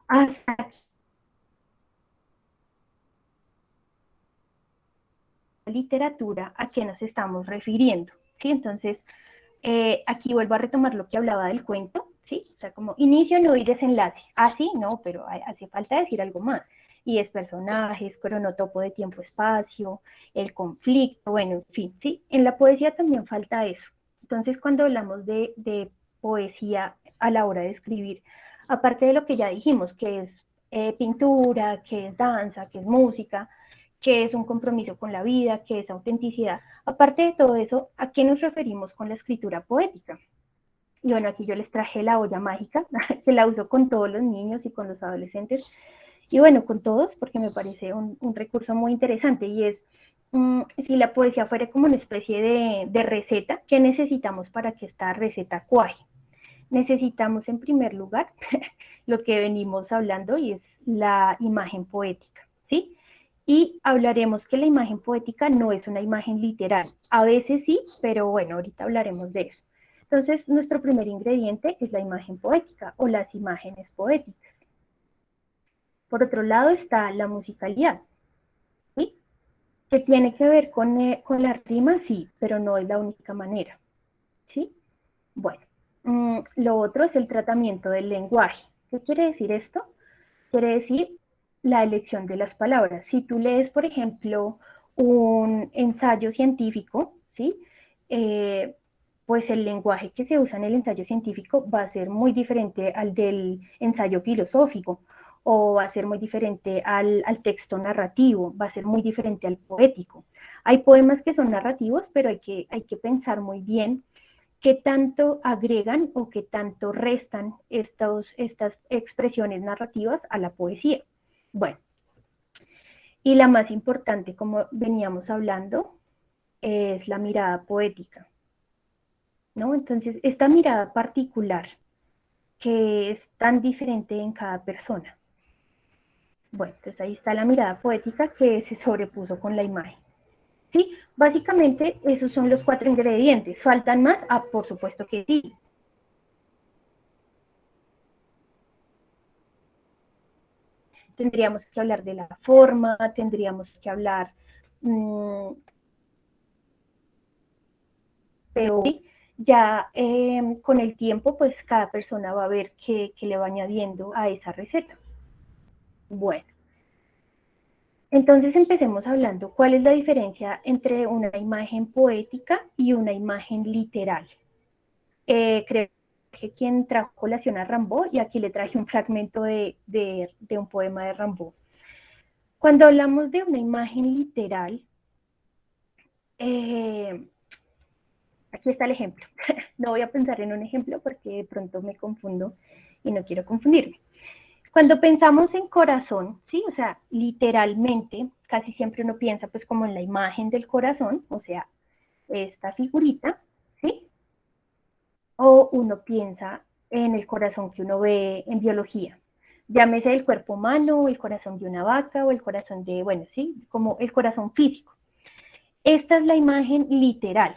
hasta aquí la literatura, ¿a qué nos estamos refiriendo? ¿Sí? Entonces, aquí vuelvo a retomar lo que hablaba del cuento, ¿sí? O sea, como inicio, no y desenlace. Ah, sí, no, pero hace falta decir algo más. Y es personajes, cronotopo de tiempo-espacio, el conflicto, bueno, en fin, ¿sí? En la poesía también falta eso. Entonces, cuando hablamos de poesía a la hora de escribir, aparte de lo que ya dijimos, que es pintura, que es danza, que es música, que es un compromiso con la vida, que es autenticidad. Aparte de todo eso, ¿a qué nos referimos con la escritura poética? Y bueno, aquí yo les traje la olla mágica, que la uso con todos los niños y con los adolescentes, y bueno, con todos, porque me parece un recurso muy interesante, y es, si la poesía fuera como una especie de receta, ¿qué necesitamos para que esta receta cuaje? Necesitamos en primer lugar lo que venimos hablando, y es la imagen poética, ¿sí? Y hablaremos que la imagen poética no es una imagen literal. A veces sí, pero bueno, ahorita hablaremos de eso. Entonces, nuestro primer ingrediente es la imagen poética o las imágenes poéticas. Por otro lado está la musicalidad, ¿sí? Que tiene que ver con la rima, sí, pero no es la única manera, ¿sí? Bueno, lo otro es el tratamiento del lenguaje. ¿Qué quiere decir esto? Quiere decir la elección de las palabras. Si tú lees, por ejemplo, un ensayo científico, ¿sí? Pues el lenguaje que se usa en el ensayo científico va a ser muy diferente al del ensayo filosófico, o va a ser muy diferente al texto narrativo, va a ser muy diferente al poético. Hay poemas que son narrativos, pero hay que pensar muy bien qué tanto agregan o qué tanto restan estas expresiones narrativas a la poesía. Bueno, y la más importante, como veníamos hablando, es la mirada poética, ¿no? Entonces, esta mirada particular que es tan diferente en cada persona. Bueno, entonces ahí está la mirada poética que se sobrepuso con la imagen. ¿Sí? Básicamente esos son los 4 ingredientes. ¿Faltan más? Ah, por supuesto que sí. Tendríamos que hablar de la forma, tendríamos que hablar, pero ya con el tiempo, pues cada persona va a ver qué le va añadiendo a esa receta. Bueno, entonces empecemos hablando cuál es la diferencia entre una imagen poética y una imagen literal. Creo que quien trajo colación a Rimbaud, y aquí le traje un fragmento de un poema de Rimbaud. Cuando hablamos de una imagen literal, aquí está el ejemplo. No voy a pensar en un ejemplo porque de pronto me confundo y no quiero confundirme. Cuando pensamos en corazón, ¿sí? O sea, literalmente, casi siempre uno piensa pues como en la imagen del corazón, o sea, esta figurita, ¿sí? O uno piensa en el corazón que uno ve en biología. Llámese el cuerpo humano, el corazón de una vaca o el corazón de, bueno, sí, como el corazón físico. Esta es la imagen literal.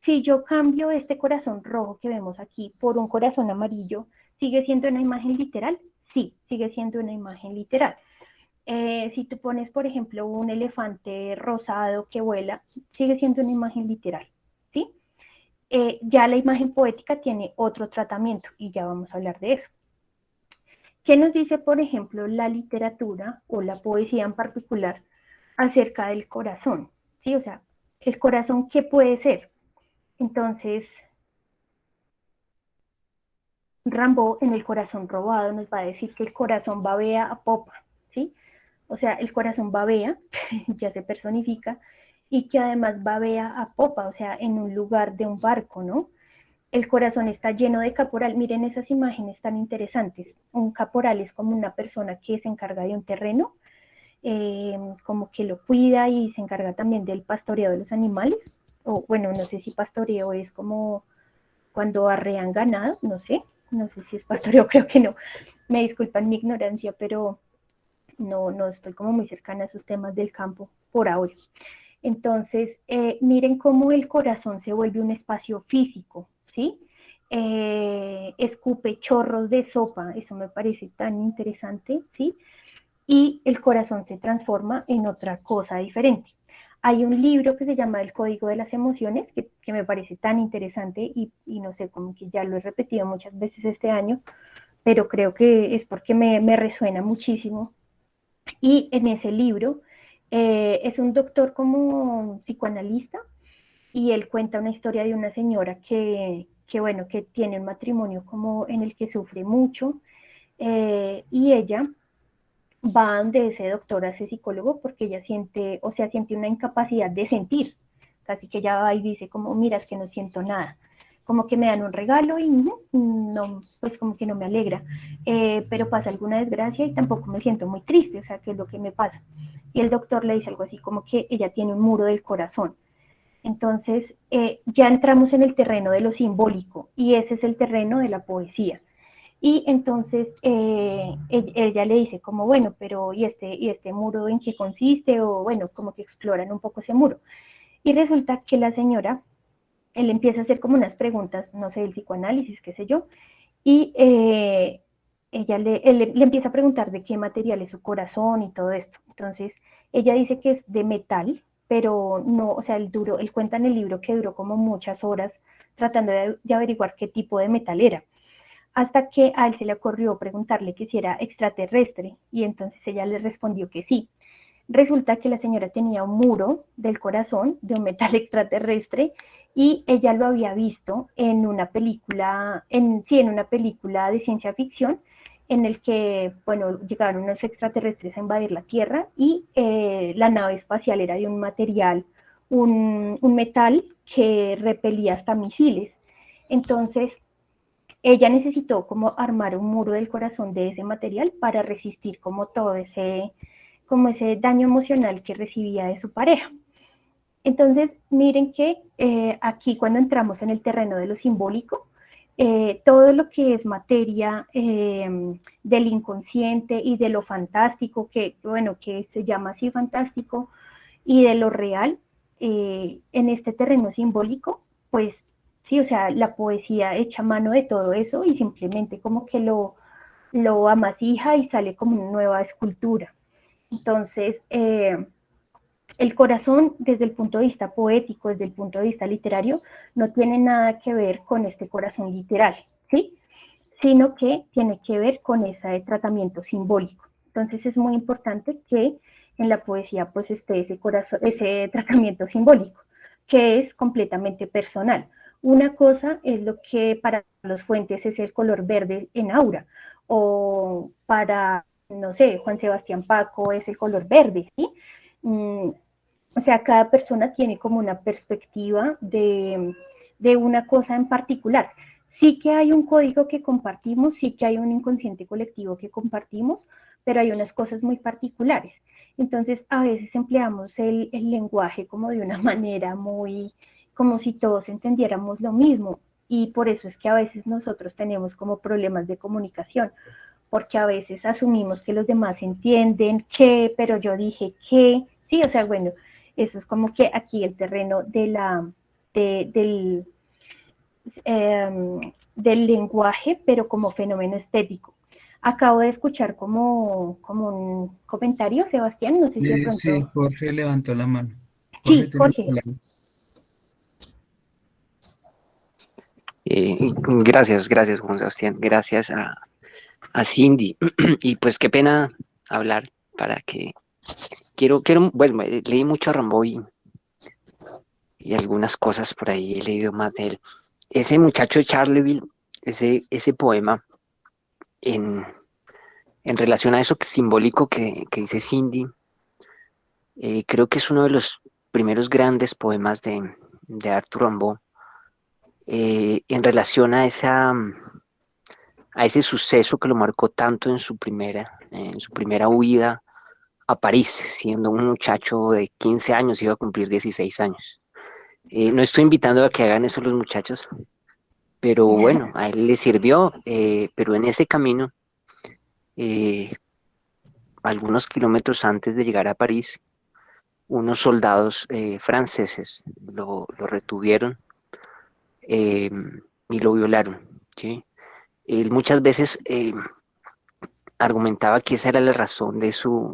Si yo cambio este corazón rojo que vemos aquí por un corazón amarillo, ¿sigue siendo una imagen literal? sí, sigue siendo una imagen literal. Si tú pones, por ejemplo, un elefante rosado que vuela, sigue siendo una imagen literal, ¿sí? Ya la imagen poética tiene otro tratamiento y ya vamos a hablar de eso. ¿Qué nos dice, por ejemplo, la literatura o la poesía en particular acerca del corazón? ¿Sí? O sea, el corazón, ¿qué puede ser? Entonces, Rambo en El corazón robado nos va a decir que el corazón babea a popa, ¿sí? O sea, el corazón babea, ya se personifica, y que además babea a popa, o sea, en un lugar de un barco, ¿no? El corazón está lleno de caporal. Miren esas imágenes tan interesantes. Un caporal es como una persona que se encarga de un terreno, como que lo cuida y se encarga también del pastoreo de los animales. O bueno, no sé si pastoreo es como cuando arrean ganado, no sé si es pastoreo, creo que no. Me disculpan mi ignorancia, pero no estoy como muy cercana a esos temas del campo por ahora. Entonces, miren cómo el corazón se vuelve un espacio físico, ¿sí? Escupe chorros de sopa, eso me parece tan interesante, ¿sí? Y el corazón se transforma en otra cosa diferente. Hay un libro que se llama El Código de las Emociones, que me parece tan interesante y no sé, como que ya lo he repetido muchas veces este año, pero creo que es porque me resuena muchísimo. Y en ese libro es un doctor como psicoanalista y él cuenta una historia de una señora bueno, que tiene un matrimonio como en el que sufre mucho y ella va donde ese doctor, ese psicólogo, porque ella siente, o sea, siente una incapacidad de sentir. Casi que ella va y dice como, mira, es que no siento nada. Como que me dan un regalo y no, pues como que no me alegra. Pero pasa alguna desgracia y tampoco me siento muy triste, o sea, ¿qué es lo que me pasa? Y el doctor le dice algo así como que ella tiene un muro del corazón. Entonces, ya entramos en el terreno de lo simbólico y ese es el terreno de la poesía. Y entonces ella le dice como, bueno, pero ¿y este muro en qué consiste? O bueno, como que exploran un poco ese muro. Y resulta que la señora, él empieza a hacer como unas preguntas, no sé, del psicoanálisis, qué sé yo, y él le empieza a preguntar de qué material es su corazón y todo esto. Entonces, ella dice que es de metal, pero no, o sea, él cuenta en el libro que duró como muchas horas tratando de averiguar qué tipo de metal era hasta que a él se le ocurrió preguntarle que si era extraterrestre y entonces ella le respondió que sí. Resulta que la señora tenía un muro del corazón de un metal extraterrestre y ella lo había visto en una película, en una película de ciencia ficción en el que, bueno, llegaron unos extraterrestres a invadir la Tierra y la nave espacial era de un material, un metal que repelía hasta misiles. Entonces, ella necesitó como armar un muro del corazón de ese material para resistir como todo como ese daño emocional que recibía de su pareja. Entonces, miren que aquí cuando entramos en el terreno de lo simbólico, todo lo que es materia del inconsciente y de lo fantástico, bueno, que se llama así fantástico, y de lo real, en este terreno simbólico, pues sí, o sea, la poesía echa mano de todo eso y simplemente como que lo amasija y sale como una nueva escultura. Entonces, el corazón desde el punto de vista poético, desde el punto de vista literario, no tiene nada que ver con este corazón literal, ¿sí? Sino que tiene que ver con ese tratamiento simbólico. Entonces es muy importante que en la poesía pues esté ese tratamiento simbólico, que es completamente personal. Una cosa es lo que para los Fuentes es el color verde en aura, o para, no sé, Juan Sebastián Paco es el color verde, ¿sí? O sea, cada persona tiene como una perspectiva de una cosa en particular. Sí que hay un código que compartimos, sí que hay un inconsciente colectivo que compartimos, pero hay unas cosas muy particulares. Entonces, a veces empleamos el lenguaje como de una manera muy, como si todos entendiéramos lo mismo. Y por eso es que a veces nosotros tenemos como problemas de comunicación, porque a veces asumimos que los demás entienden que, pero yo dije que, sí, o sea, bueno, eso es como que aquí el terreno del lenguaje, pero como fenómeno estético. Acabo de escuchar como un comentario, Sebastián, no sé si de Sí, pronto... Jorge levantó la mano. Jorge Sí, tiene la Jorge. palabra. Gracias, Juan Sebastián. Gracias a Cindy. Y pues qué pena hablar para que bueno, leí mucho a Rimbaud y algunas cosas por ahí he leído más de él. Ese muchacho de Charleville, ese poema, en, en relación a eso simbólico que dice Cindy, creo que es uno de los primeros grandes poemas de Arthur Rimbaud, en relación a ese suceso que lo marcó tanto en su primera huida a París, siendo un muchacho de 15 años, iba a cumplir 16 años. No estoy invitando a que hagan eso los muchachos, pero bueno, a él le sirvió, pero en ese camino, eh, algunos kilómetros antes de llegar a París, unos soldados franceses lo retuvieron, eh, y lo violaron, ¿sí? Él muchas veces argumentaba que esa era la razón de su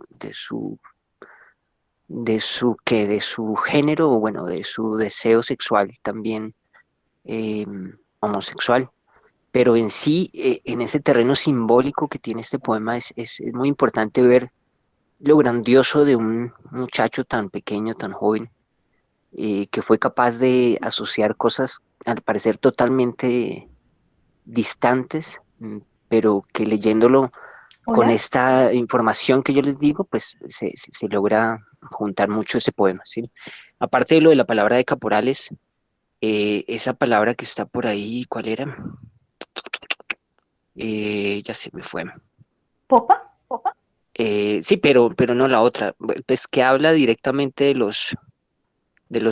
género, o bueno, de su deseo sexual también, eh, homosexual. Pero en sí, en ese terreno simbólico que tiene este poema, es muy importante ver lo grandioso de un muchacho tan pequeño, tan joven, que fue capaz de asociar cosas al parecer totalmente distantes, pero que leyéndolo con Hola. esta información que yo les digo, pues se logra juntar mucho ese poema, ¿sí? Aparte de lo de la palabra de caporales, esa palabra que está por ahí, ¿cuál era? Ya se me fue. ¿Popa? Sí, pero no la otra, pues que habla directamente de los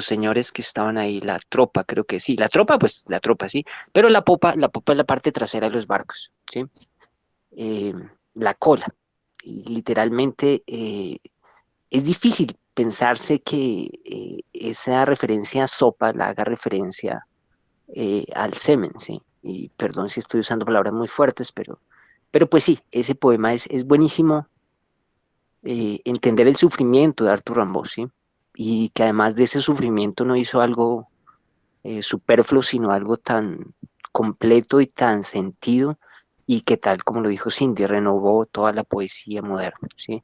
señores que estaban ahí, la tropa, creo que sí, la tropa, pues la tropa, sí, pero la popa es la parte trasera de los barcos, ¿sí? Eh, la cola, y literalmente, es difícil pensarse que esa referencia a sopa la haga referencia al semen, ¿sí? Y perdón si estoy usando palabras muy fuertes, pero pues sí, ese poema es buenísimo, entender el sufrimiento de Arthur Rimbaud, ¿sí? Y que además de ese sufrimiento no hizo algo superfluo, sino algo tan completo y tan sentido, y que tal como lo dijo Cindy, renovó toda la poesía moderna, ¿sí?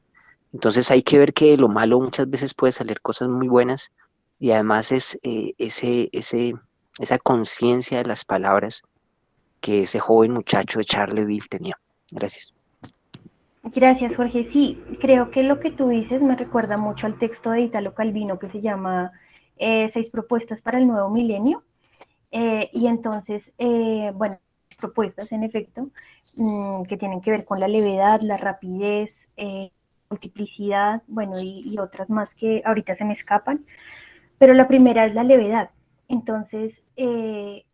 Entonces hay que ver que de lo malo muchas veces puede salir cosas muy buenas, y además es esa conciencia de las palabras que ese joven muchacho de Charleville tenía. Gracias. Gracias, Jorge. Sí, creo que lo que tú dices me recuerda mucho al texto de Italo Calvino que se llama Seis propuestas para el nuevo milenio. Y entonces, bueno, propuestas en efecto, que tienen que ver con la levedad, la rapidez, multiplicidad, bueno, y otras más que ahorita se me escapan, pero la primera es la levedad. Entonces,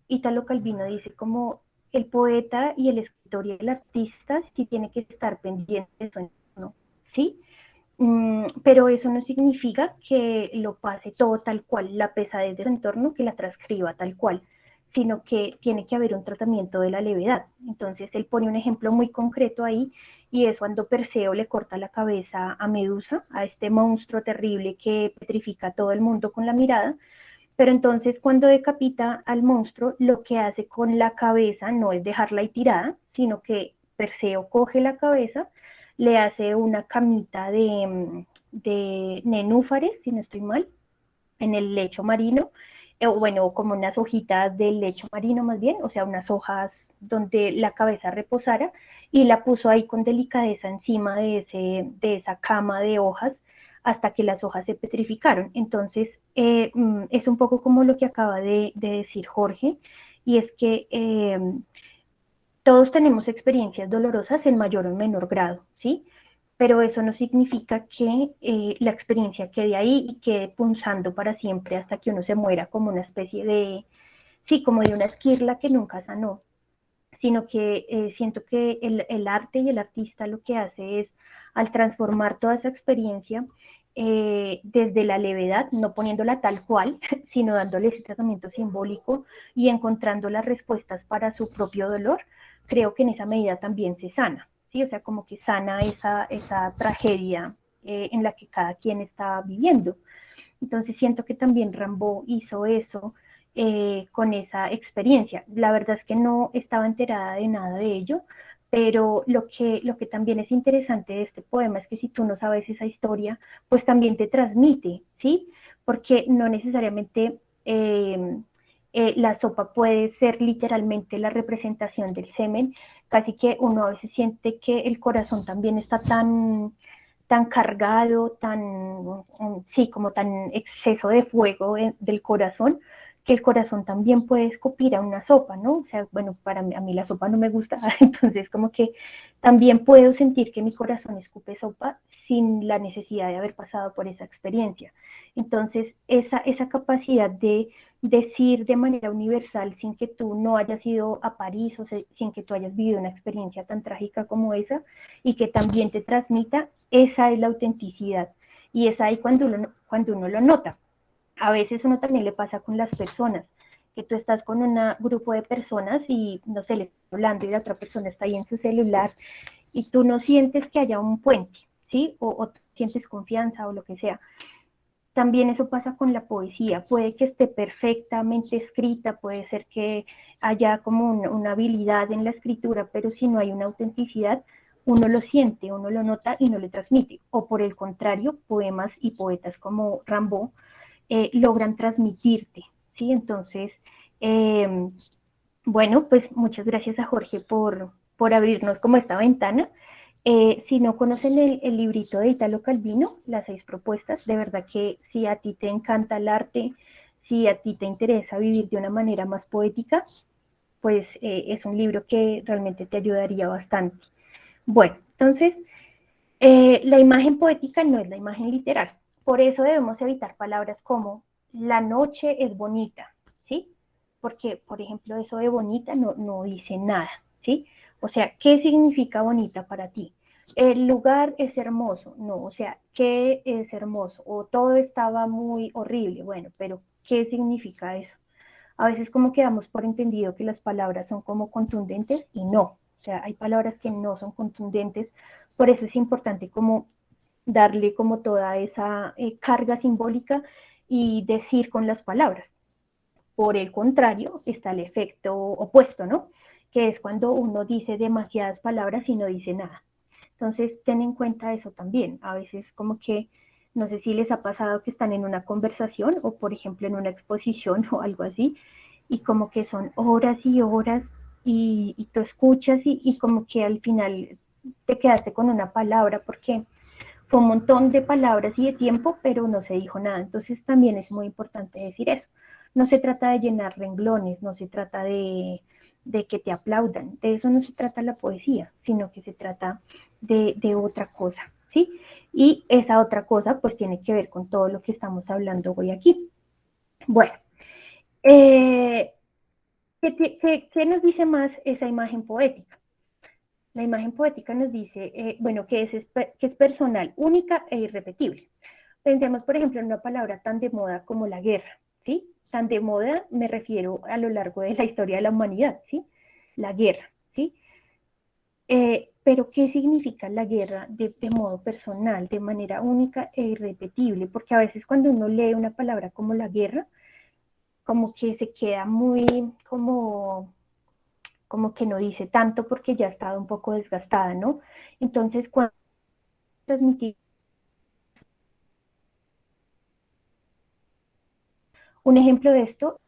Italo Calvino dice como el poeta y el escritor y el artista sí tiene que estar pendiente de su entorno, ¿sí? Pero eso no significa que lo pase todo tal cual, la pesadez de su entorno, que la transcriba tal cual, sino que tiene que haber un tratamiento de la levedad. Entonces él pone un ejemplo muy concreto ahí, y es cuando Perseo le corta la cabeza a Medusa, a este monstruo terrible que petrifica a todo el mundo con la mirada. Pero entonces cuando decapita al monstruo, lo que hace con la cabeza no es dejarla ahí tirada, sino que Perseo coge la cabeza, le hace una camita de nenúfares, si no estoy mal, en el lecho marino, bueno, como unas hojitas del lecho marino más bien, o sea, unas hojas donde la cabeza reposara, y la puso ahí con delicadeza encima de esa cama de hojas hasta que las hojas se petrificaron. Entonces, es un poco como lo que acaba de decir Jorge, y es que todos tenemos experiencias dolorosas en mayor o menor grado, ¿sí? Pero eso no significa que la experiencia quede ahí y quede punzando para siempre hasta que uno se muera como una especie de, sí, como de una esquirla que nunca sanó, sino que siento que el arte y el artista lo que hace es, al transformar toda esa experiencia, desde la levedad, no poniéndola tal cual, sino dándole ese tratamiento simbólico y encontrando las respuestas para su propio dolor, creo que en esa medida también se sana, ¿sí? O sea, como que sana esa tragedia en la que cada quien está viviendo. Entonces siento que también Rimbaud hizo eso con esa experiencia. La verdad es que no estaba enterada de nada de ello, pero lo que también es interesante de este poema es que si tú no sabes esa historia, pues también te transmite, ¿sí? Porque no necesariamente la sopa puede ser literalmente la representación del semen, casi que uno a veces siente que el corazón también está tan cargado, sí, como tan exceso de fuego del corazón, que el corazón también puede escupir a una sopa, ¿no? O sea, bueno, a mí la sopa no me gusta, entonces como que también puedo sentir que mi corazón escupe sopa sin la necesidad de haber pasado por esa experiencia. Entonces, esa capacidad de decir de manera universal sin que tú no hayas ido a París o sin que tú hayas vivido una experiencia tan trágica como esa y que también te transmita, esa es la autenticidad. Y es ahí cuando uno lo nota. A veces uno también le pasa con las personas, que tú estás con un grupo de personas y no sé, le estás hablando y la otra persona está ahí en su celular y tú no sientes que haya un puente, ¿sí? O sientes confianza o lo que sea. También eso pasa con la poesía, puede que esté perfectamente escrita, puede ser que haya como una habilidad en la escritura, pero si no hay una autenticidad, uno lo siente, uno lo nota y no le transmite. O por el contrario, poemas y poetas como Rimbaud logran transmitirte, ¿sí? Entonces, eh, bueno, pues muchas gracias a Jorge por abrirnos como esta ventana. Si no conocen el librito de Italo Calvino, las 6 propuestas, de verdad que si a ti te encanta el arte, si a ti te interesa vivir de una manera más poética, pues es un libro que realmente te ayudaría bastante. Bueno, entonces, la imagen poética no es la imagen literal. Por eso debemos evitar palabras como la noche es bonita, ¿sí? Porque, por ejemplo, eso de bonita no dice nada, ¿sí? O sea, ¿qué significa bonita para ti? El lugar es hermoso, no, o sea, ¿qué es hermoso? O todo estaba muy horrible, bueno, pero ¿qué significa eso? A veces como que damos por entendido que las palabras son como contundentes y no, o sea, hay palabras que no son contundentes, por eso es importante como darle como toda esa carga simbólica y decir con las palabras. Por el contrario, está el efecto opuesto, ¿no? Que es cuando uno dice demasiadas palabras y no dice nada. Entonces, ten en cuenta eso también. A veces como que, no sé si les ha pasado que están en una conversación o, por ejemplo, en una exposición o algo así, y como que son horas y horas y tú escuchas y como que al final te quedaste con una palabra porque fue un montón de palabras y de tiempo, pero no se dijo nada. Entonces también es muy importante decir eso. No se trata de llenar renglones, no se trata de que te aplaudan, de eso no se trata la poesía, sino que se trata de otra cosa, ¿sí? Y esa otra cosa pues tiene que ver con todo lo que estamos hablando hoy aquí. Bueno, ¿qué nos dice más esa imagen poética? La imagen poética nos dice, bueno, que es personal, única e irrepetible. Pensemos, por ejemplo, en una palabra tan de moda como la guerra, ¿sí? Tan de moda me refiero a lo largo de la historia de la humanidad, ¿sí? La guerra, ¿sí? Pero ¿qué significa la guerra de modo personal, de manera única e irrepetible? Porque a veces cuando uno lee una palabra como la guerra, como que se queda muy como que no dice tanto porque ya ha estado un poco desgastada, ¿no? Entonces, cuando transmitir un ejemplo de esto,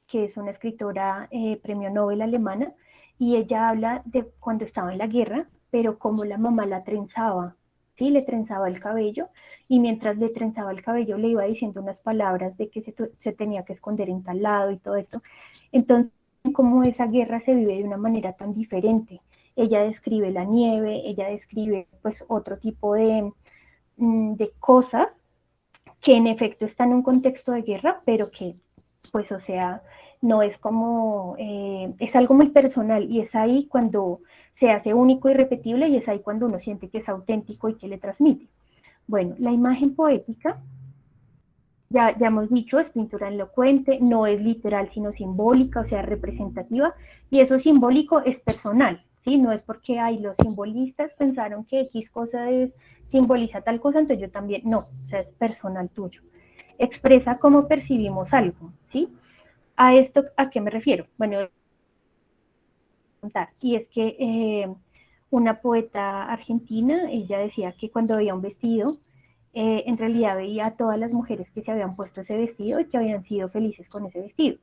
que es una escritora premio Nobel alemana, y ella habla de cuando estaba en la guerra, pero como la mamá la trenzaba, ¿sí? Le trenzaba el cabello, y mientras le trenzaba el cabello le iba diciendo unas palabras de que se tenía que esconder en tal lado y todo esto. Entonces, como esa guerra se vive de una manera tan diferente. Ella describe la nieve, ella describe pues otro tipo de cosas que en efecto están en un contexto de guerra, pero que pues o sea, no es como, es algo muy personal y es ahí cuando se hace único y repetible y es ahí cuando uno siente que es auténtico y que le transmite. Bueno, la imagen poética, ya hemos dicho, es pintura elocuente, no es literal sino simbólica, o sea, representativa, y eso simbólico es personal, ¿sí? No es porque hay los simbolistas pensaron que X cosa simboliza tal cosa, entonces yo también, no, o sea, es personal tuyo. Expresa cómo percibimos algo, ¿sí? ¿A esto a qué me refiero? Bueno, y es que una poeta argentina, ella decía que cuando veía un vestido, en realidad veía a todas las mujeres que se habían puesto ese vestido y que habían sido felices con ese vestido,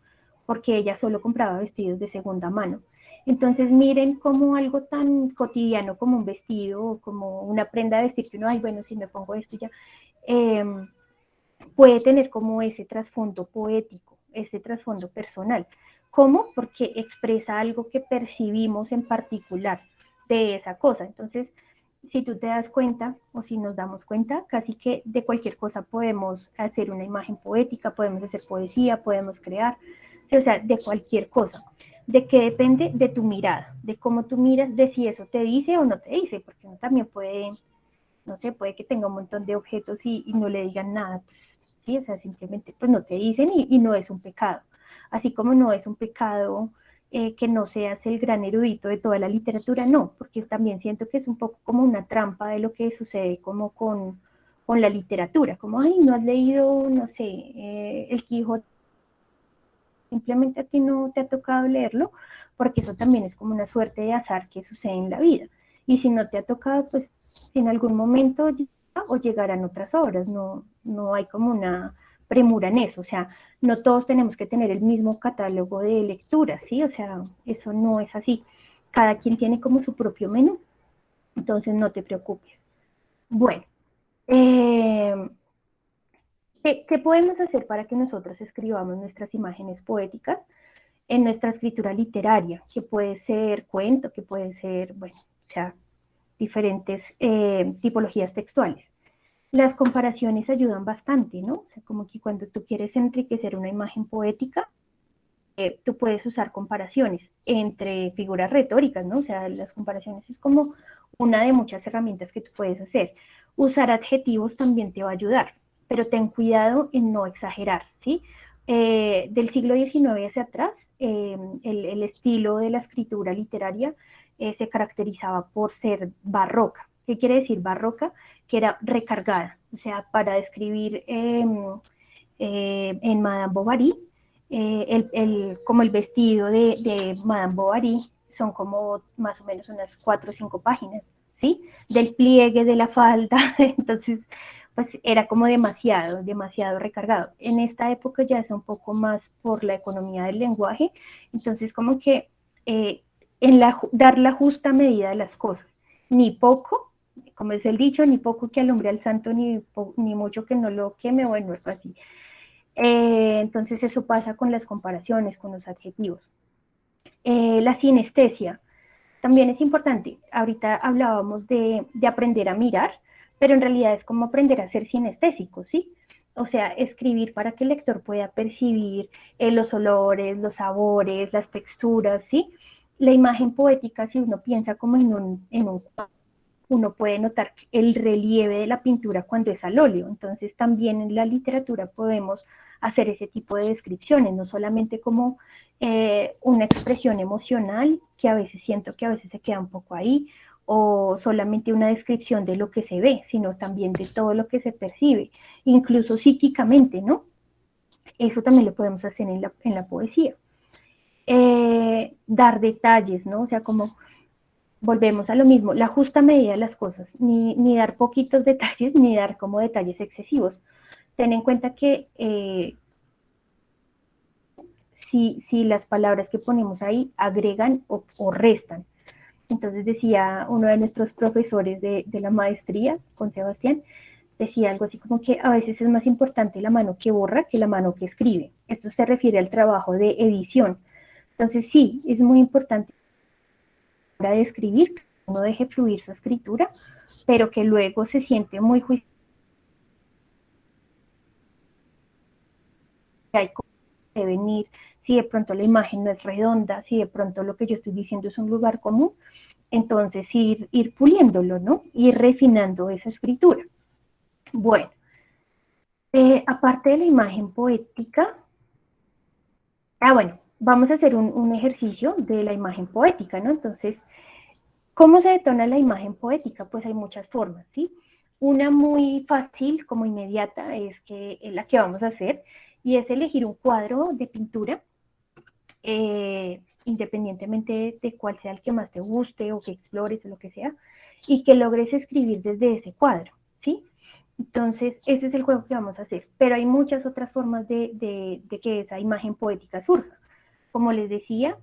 porque ella solo compraba vestidos de segunda mano. Entonces miren cómo algo tan cotidiano como un vestido o como una prenda de vestir que uno, ay, bueno, si me pongo esto ya, eh, puede tener como ese trasfondo poético, ese trasfondo personal. ¿Cómo? Porque expresa algo que percibimos en particular de esa cosa. Entonces, si tú te das cuenta, o si nos damos cuenta, casi que de cualquier cosa podemos hacer una imagen poética, podemos hacer poesía, podemos crear, o sea, de cualquier cosa. ¿De qué depende? De tu mirada, de cómo tú miras, de si eso te dice o no te dice, porque uno también puede, no sé, puede que tenga un montón de objetos y no le digan nada, pues, sí, o sea, simplemente pues no te dicen y no es un pecado. Así como no es un pecado que no seas el gran erudito de toda la literatura, no, porque también siento que es un poco como una trampa de lo que sucede como con la literatura, como, ay, no has leído, no sé, El Quijote, simplemente a ti no te ha tocado leerlo, porque eso también es como una suerte de azar que sucede en la vida. Y si no te ha tocado, pues en algún momento o llegarán otras obras, no hay como una premura en eso, o sea, no todos tenemos que tener el mismo catálogo de lecturas, ¿sí? O sea, eso no es así. Cada quien tiene como su propio menú, entonces no te preocupes. Bueno, eh, ¿qué podemos hacer para que nosotros escribamos nuestras imágenes poéticas en nuestra escritura literaria? Que puede ser cuento, que puede ser, bueno, o sea, diferentes tipologías textuales. Las comparaciones ayudan bastante, ¿no? O sea, como que cuando tú quieres enriquecer una imagen poética, tú puedes usar comparaciones entre figuras retóricas, ¿no? O sea, las comparaciones es como una de muchas herramientas que tú puedes hacer. Usar adjetivos también te va a ayudar, pero ten cuidado en no exagerar, ¿sí? Del siglo XIX hacia atrás, el estilo de la escritura literaria se caracterizaba por ser barroca. ¿Qué quiere decir barroca? Que era recargada, o sea, para describir en Madame Bovary, como el vestido de Madame Bovary son como más o menos unas 4 o 5 páginas, ¿sí? Del pliegue de la falda, entonces pues era como demasiado, demasiado recargado. En esta época ya es un poco más por la economía del lenguaje, entonces como que dar la justa medida de las cosas, ni poco, como es el dicho, ni poco que alumbre al santo, ni mucho que no lo queme, bueno, es así. Entonces eso pasa con las comparaciones, con los adjetivos. La sinestesia también es importante. Ahorita hablábamos de aprender a mirar, pero en realidad es como aprender a ser sinestésico, ¿sí? O sea, escribir para que el lector pueda percibir los olores, los sabores, las texturas, ¿sí? La imagen poética, si uno piensa como en un uno puede notar el relieve de la pintura cuando es al óleo. Entonces también en la literatura podemos hacer ese tipo de descripciones, no solamente como una expresión emocional, que a veces siento que a veces se queda un poco ahí, o solamente una descripción de lo que se ve, sino también de todo lo que se percibe, incluso psíquicamente, ¿no? Eso también lo podemos hacer en la poesía. Dar detalles, ¿no? O sea, como volvemos a lo mismo, la justa medida de las cosas, ni dar poquitos detalles, ni dar como detalles excesivos. Ten en cuenta que si las palabras que ponemos ahí agregan o restan. Entonces decía uno de nuestros profesores de la maestría, con Sebastián, decía algo así como que a veces es más importante la mano que borra que la mano que escribe. Esto se refiere al trabajo de edición. Entonces sí, es muy importante de escribir, que uno deje fluir su escritura, pero que luego se siente muy juicioso. Hay que venir, si de pronto la imagen no es redonda, si de pronto lo que yo estoy diciendo es un lugar común, entonces ir puliéndolo, ¿no? Ir refinando esa escritura. Bueno, aparte de la imagen poética, bueno, vamos a hacer un ejercicio de la imagen poética, ¿no? Entonces, ¿Cómo se detona la imagen poética? Pues hay muchas formas, ¿sí? Una muy fácil, como inmediata, es la que vamos a hacer, y es elegir un cuadro de pintura, independientemente de cuál sea el que más te guste o que explores o lo que sea, y que logres escribir desde ese cuadro, ¿sí? Entonces, ese es el juego que vamos a hacer, pero hay muchas otras formas de que esa imagen poética surja. Como les decía,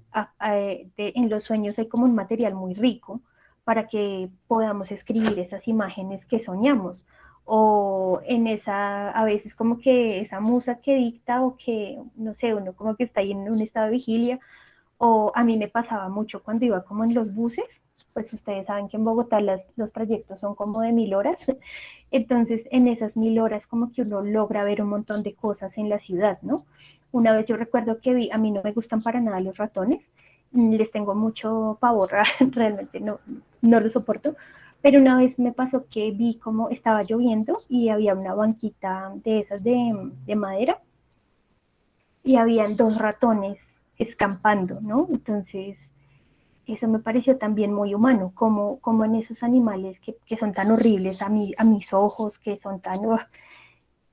en los sueños hay como un material muy rico para que podamos escribir esas imágenes que soñamos. O en esa, a veces como que esa musa que dicta o que, no sé, uno como que está ahí en un estado de vigilia, o a mí me pasaba mucho cuando iba como en los buses, pues ustedes saben que en Bogotá los trayectos son como de 1000 horas, entonces en esas 1000 horas como que uno logra ver un montón de cosas en la ciudad, ¿no? Una vez yo recuerdo que vi, a mí no me gustan para nada los ratones, les tengo mucho pavor, realmente no lo soporto, pero una vez me pasó que vi como estaba lloviendo y había una banquita de esas de madera y habían 2 ratones escampando, ¿no? Entonces, eso me pareció también muy humano, como en esos animales que son tan horribles a mis ojos, que son tan,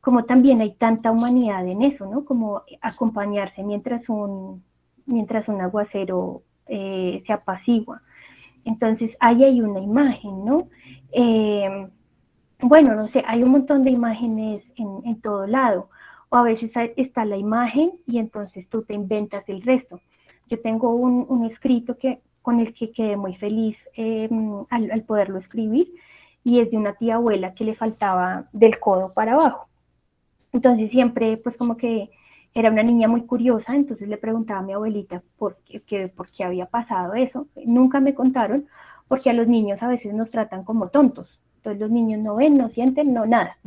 como también hay tanta humanidad en eso, ¿no? Como acompañarse mientras un aguacero se apacigua. Entonces, ahí hay una imagen, ¿no? Eh, bueno, no sé, hay un montón de imágenes en todo lado. O a veces está la imagen y entonces tú te inventas el resto. Yo tengo un escrito con el que quedé muy feliz al poderlo escribir y es de una tía abuela que le faltaba del codo para abajo. Entonces siempre, pues como que era una niña muy curiosa, entonces le preguntaba a mi abuelita por qué había pasado eso. Nunca me contaron, porque a los niños a veces nos tratan como tontos. Entonces los niños no ven, no sienten, no nada.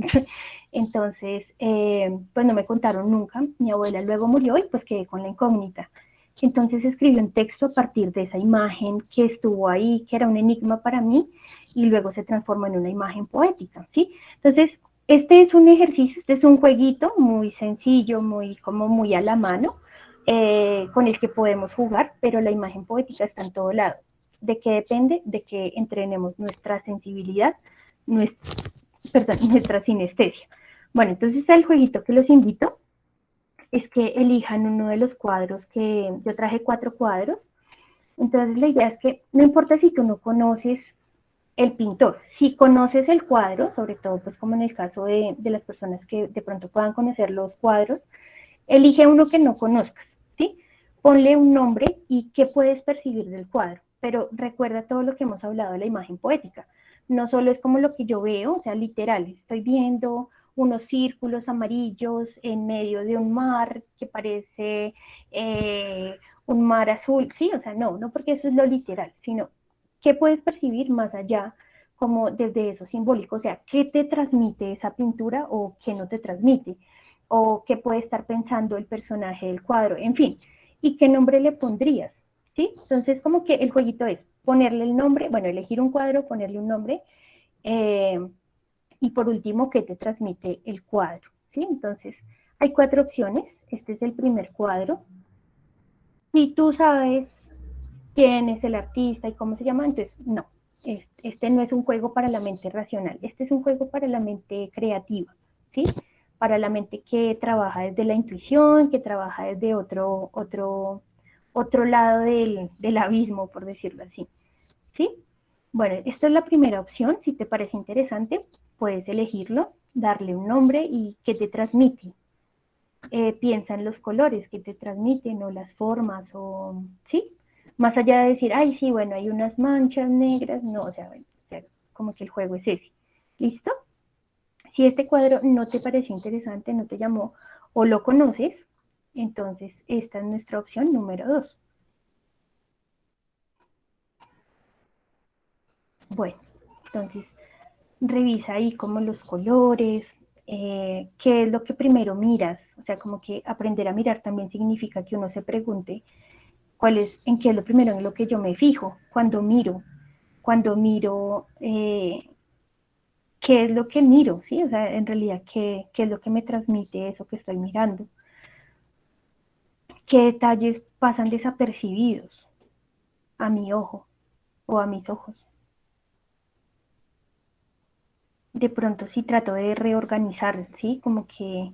Entonces, pues no me contaron nunca. Mi abuela luego murió y pues quedé con la incógnita. Entonces escribí un texto a partir de esa imagen que estuvo ahí, que era un enigma para mí, y luego se transformó en una imagen poética, ¿sí? Entonces, este es un ejercicio, este es un jueguito muy sencillo, muy a la mano, con el que podemos jugar, pero la imagen poética está en todo lado. ¿De qué depende? De que entrenemos nuestra sensibilidad, nuestra, nuestra sinestesia. Bueno, entonces el jueguito que los invito es que elijan uno de los cuadros que yo traje 4 cuadros. Entonces la idea es que no importa si tú no conoces el pintor, si conoces el cuadro, sobre todo pues como en el caso de las personas que de pronto puedan conocer los cuadros, elige uno que no conozcas, ¿sí? Ponle un nombre y qué puedes percibir del cuadro, pero recuerda todo lo que hemos hablado de la imagen poética. No solo es como lo que yo veo, o sea, literal, estoy viendo unos círculos amarillos en medio de un mar que parece un mar azul, sí, o sea, no porque eso es lo literal, sino qué puedes percibir más allá, como desde eso simbólico, o sea, qué te transmite esa pintura o qué no te transmite, o qué puede estar pensando el personaje del cuadro, en fin, y qué nombre le pondrías, ¿sí? Entonces, como que el jueguito es ponerle el nombre, bueno, elegir un cuadro, ponerle un nombre, eh, y por último, qué te transmite el cuadro, ¿sí? Entonces, hay 4 opciones, este es el primer cuadro. Si tú sabes quién es el artista y cómo se llama, entonces no, este no es un juego para la mente racional, este es un juego para la mente creativa, ¿sí? Para la mente que trabaja desde la intuición, que trabaja desde otro lado del abismo, por decirlo así, ¿sí? Bueno, esta es la primera opción, si te parece interesante, puedes elegirlo, darle un nombre y qué te transmite. Piensa en los colores que te transmiten o las formas o, ¿sí? Más allá de decir, ay, sí, bueno, hay unas manchas negras, no, o sea, como que el juego es ese. ¿Listo? Si este cuadro no te pareció interesante, no te llamó o lo conoces, entonces esta es nuestra opción número 2. Bueno, entonces revisa ahí como los colores, qué es lo que primero miras, o sea, como que aprender a mirar también significa que uno se pregunte en qué es lo primero en lo que yo me fijo cuando miro, qué es lo que miro, ¿sí? O sea, en realidad, qué es lo que me transmite eso que estoy mirando, qué detalles pasan desapercibidos a mi ojo, o a mis ojos. De pronto sí trato de reorganizar, ¿sí? Como que,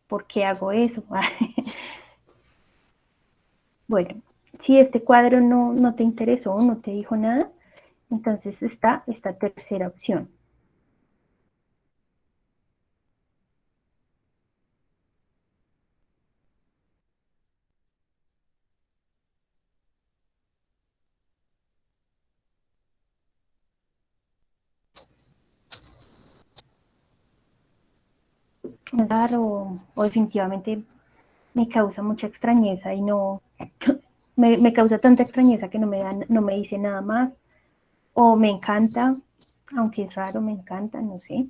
¿por qué hago eso? Bueno, si este cuadro no te interesó, no te dijo nada, entonces está esta tercera opción. O definitivamente me causa mucha extrañeza y no, me causa tanta extrañeza que no me dice nada más, o me encanta, aunque es raro, me encanta, no sé.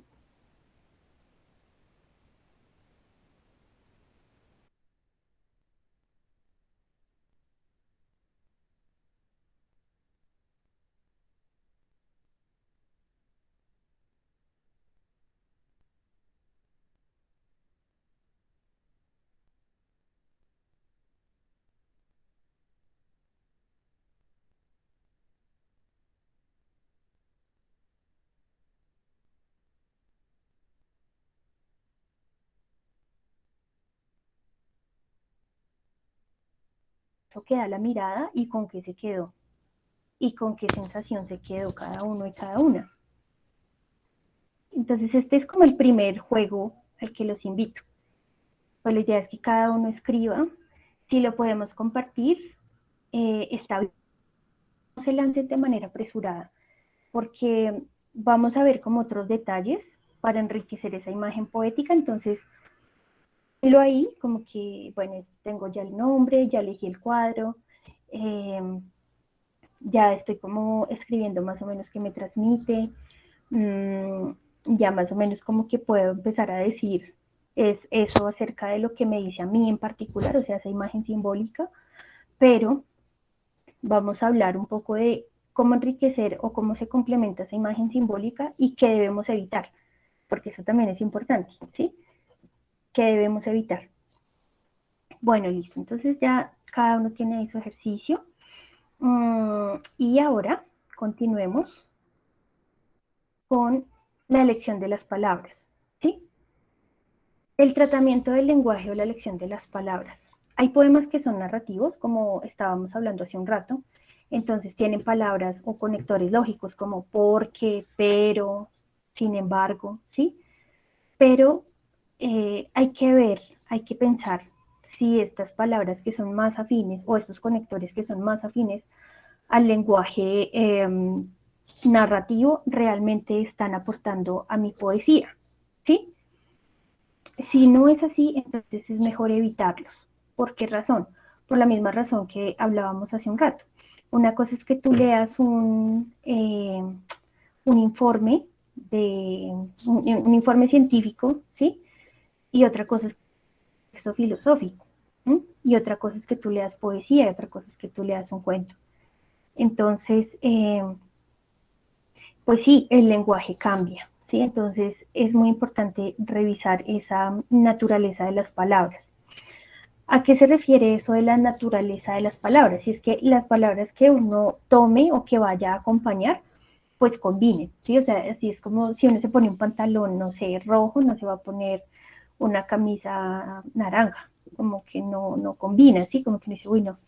Eso queda la mirada y con qué se quedó, y con qué sensación se quedó cada uno y cada una. Entonces este es como el primer juego al que los invito. Pues la idea es que cada uno escriba, si lo podemos compartir, está bien. No se lancen de manera apresurada, porque vamos a ver como otros detalles para enriquecer esa imagen poética. Entonces, lo ahí como que, bueno, tengo ya el nombre, ya elegí el cuadro, ya estoy como escribiendo más o menos qué me transmite, ya más o menos como que puedo empezar a decir es eso acerca de lo que me dice a mí en particular, o sea, esa imagen simbólica, pero vamos a hablar un poco de cómo enriquecer o cómo se complementa esa imagen simbólica y qué debemos evitar, porque eso también es importante, ¿sí? ¿Qué debemos evitar? Bueno, listo, entonces ya cada uno tiene ahí su ejercicio. Y ahora continuemos con la elección de las palabras, ¿sí? El tratamiento del lenguaje o la elección de las palabras. Hay poemas que son narrativos, como estábamos hablando hace un rato, entonces tienen palabras o conectores lógicos como porque, pero, sin embargo, ¿sí? Pero hay que ver, hay que pensar si estas palabras que son más afines o estos conectores que son más afines al lenguaje narrativo realmente están aportando a mi poesía, ¿sí? Si no es así, entonces es mejor evitarlos. ¿Por qué razón? Por la misma razón que hablábamos hace un rato. Una cosa es que tú leas un informe un informe científico, ¿sí? Y otra cosa es texto filosófico, ¿sí? Y otra cosa es que tú leas poesía, y otra cosa es que tú leas un cuento. Entonces, pues sí, el lenguaje cambia, ¿sí? Entonces es muy importante revisar esa naturaleza de las palabras. ¿A qué se refiere eso de la naturaleza de las palabras? Si es que las palabras que uno tome o que vaya a acompañar, pues combinen, ¿sí? O sea, así es como si uno se pone un pantalón, no sé, rojo, no se va a poner una camisa naranja, como que no combina, ¿sí? Como que dice, uy, no,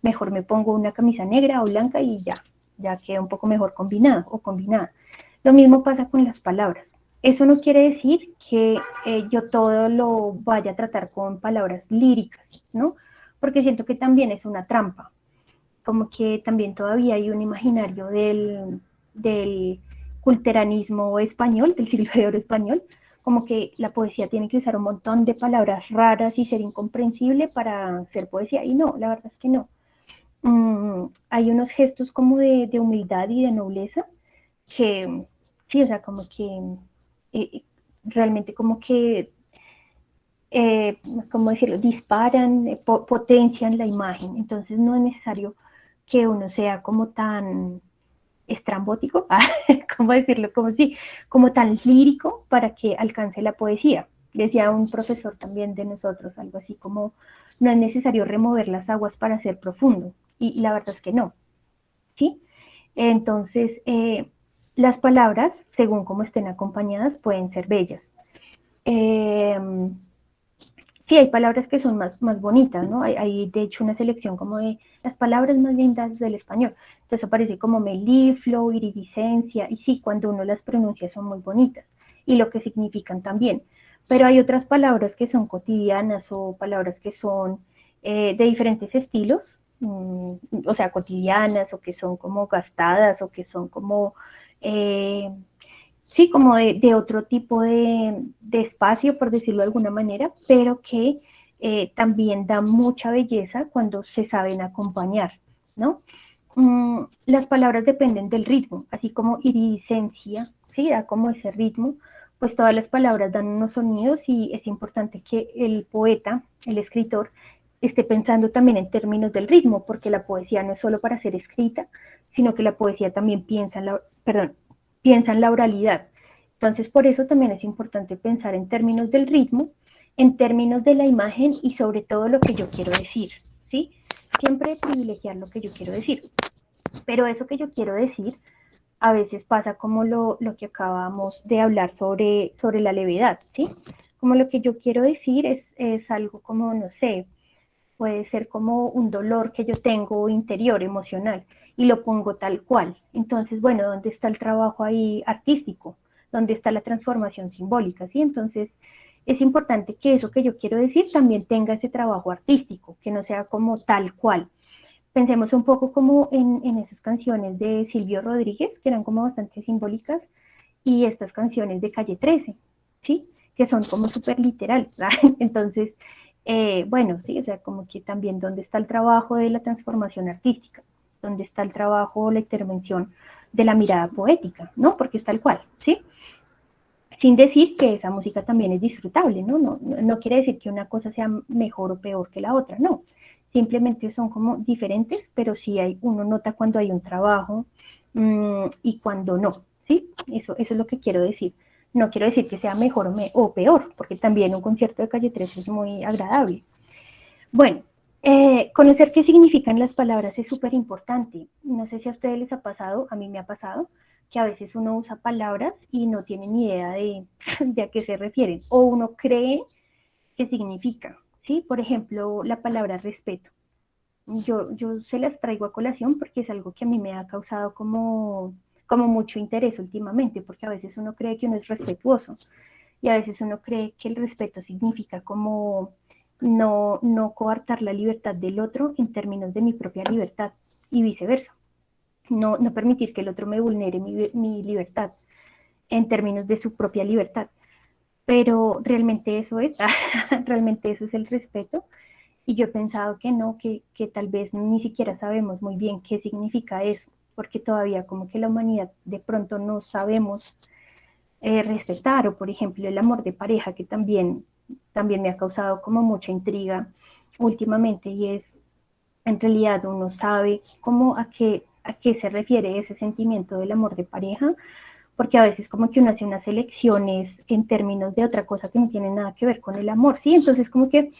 mejor me pongo una camisa negra o blanca y ya queda un poco mejor combinada o combinada. Lo mismo pasa con las palabras. Eso no quiere decir que yo todo lo vaya a tratar con palabras líricas, ¿no? Porque siento que también es una trampa, como que también todavía hay un imaginario del culteranismo español, del siglo de oro español, como que la poesía tiene que usar un montón de palabras raras y ser incomprensible para ser poesía, y no, la verdad es que no. Hay unos gestos como de humildad y de nobleza que, sí, o sea, como que realmente como que, ¿cómo decirlo? Disparan, potencian la imagen, entonces no es necesario que uno sea como tan estrambótico, ¿cómo decirlo? Como si, como tan lírico para que alcance la poesía. Decía un profesor también de nosotros, algo así como, no es necesario remover las aguas para ser profundo, y la verdad es que no. ¿sí? Entonces, las palabras, según cómo estén acompañadas, pueden ser bellas. Sí, hay palabras que son más bonitas, ¿no? Hay, de hecho una selección como de las palabras más lindas del español. Entonces aparece como melifluo, iridiscencia, y sí, cuando uno las pronuncia son muy bonitas, y lo que significan también. Pero hay otras palabras que son cotidianas o palabras que son de diferentes estilos, o sea, cotidianas o que son como gastadas o que son como eh, sí, como de otro tipo de espacio, por decirlo de alguna manera, pero que también da mucha belleza cuando se saben acompañar, ¿no? Las palabras dependen del ritmo, así como iridiscencia, ¿sí? Da como ese ritmo, pues todas las palabras dan unos sonidos y es importante que el poeta, el escritor, esté pensando también en términos del ritmo, porque la poesía no es solo para ser escrita, sino que la poesía también piensa en la oralidad. Entonces, por eso también es importante pensar en términos del ritmo, en términos de la imagen y sobre todo lo que yo quiero decir, ¿sí? Siempre privilegiar lo que yo quiero decir. Pero eso que yo quiero decir a veces pasa como lo que acabamos de hablar sobre la levedad, ¿sí? Como lo que yo quiero decir es algo como, no sé, puede ser como un dolor que yo tengo interior, emocional, y lo pongo tal cual. Entonces, bueno, ¿dónde está el trabajo ahí artístico? ¿Dónde está la transformación simbólica? ¿Sí? Entonces, es importante que eso que yo quiero decir también tenga ese trabajo artístico, que no sea como tal cual. Pensemos un poco como en esas canciones de Silvio Rodríguez, que eran como bastante simbólicas, y estas canciones de Calle 13, ¿sí? Que son como súper literales, ¿verdad? Entonces, bueno, sí, o sea, como que también dónde está el trabajo de la transformación artística, dónde está el trabajo, la intervención de la mirada poética, ¿no? Porque es tal cual, ¿sí? Sin decir que esa música también es disfrutable, ¿no? No quiere decir que una cosa sea mejor o peor que la otra, no. Simplemente son como diferentes, pero sí hay, uno nota cuando hay un trabajo y cuando no, ¿sí? Eso es lo que quiero decir. No quiero decir que sea mejor o peor, porque también un concierto de Calle 13 es muy agradable. Bueno, conocer qué significan las palabras es súper importante. No sé si a ustedes les ha pasado, a mí me ha pasado, que a veces uno usa palabras y no tiene ni idea de a qué se refieren, o uno cree que significa, ¿sí? Por ejemplo, la palabra respeto. Yo se las traigo a colación porque es algo que a mí me ha causado como mucho interés últimamente, porque a veces uno cree que uno es respetuoso y a veces uno cree que el respeto significa como no coartar la libertad del otro en términos de mi propia libertad y viceversa. No permitir que el otro me vulnere mi libertad en términos de su propia libertad. Pero realmente eso es, realmente eso es el respeto. Y yo he pensado que no, que tal vez ni siquiera sabemos muy bien qué significa eso, porque todavía como que la humanidad de pronto no sabemos respetar, o por ejemplo el amor de pareja, que también me ha causado como mucha intriga últimamente, y es, en realidad uno sabe cómo a qué se refiere ese sentimiento del amor de pareja, porque a veces como que uno hace unas elecciones en términos de otra cosa que no tiene nada que ver con el amor, ¿sí? Entonces como que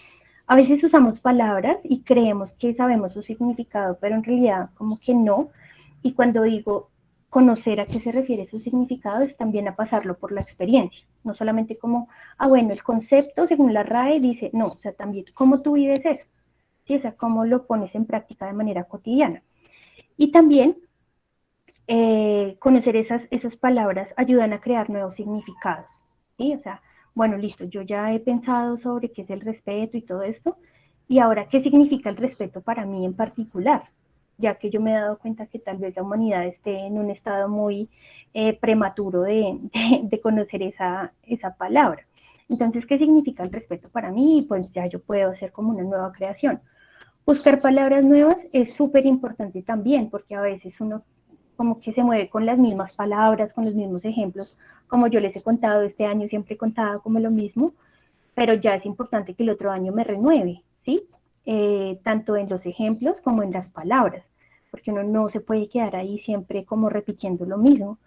a veces usamos palabras y creemos que sabemos su significado, pero en realidad como que no. Y cuando digo conocer a qué se refiere su significado es también a pasarlo por la experiencia, no solamente como, bueno, el concepto según la RAE dice, no, o sea, también cómo tú vives eso, ¿sí? O sea, cómo lo pones en práctica de manera cotidiana. Y también conocer esas palabras ayudan a crear nuevos significados, ¿sí? O sea, bueno, listo, yo ya he pensado sobre qué es el respeto y todo esto, y ahora, ¿qué significa el respeto para mí en particular? Ya que yo me he dado cuenta que tal vez la humanidad esté en un estado muy prematuro de conocer esa palabra. Entonces, ¿qué significa el respeto para mí? Pues ya yo puedo hacer como una nueva creación. Buscar palabras nuevas es súper importante también, porque a veces uno como que se mueve con las mismas palabras, con los mismos ejemplos, como yo les he contado este año, siempre he contado como lo mismo, pero ya es importante que el otro año me renueve, ¿sí? Tanto en los ejemplos como en las palabras, porque uno no se puede quedar ahí siempre como repitiendo lo mismo.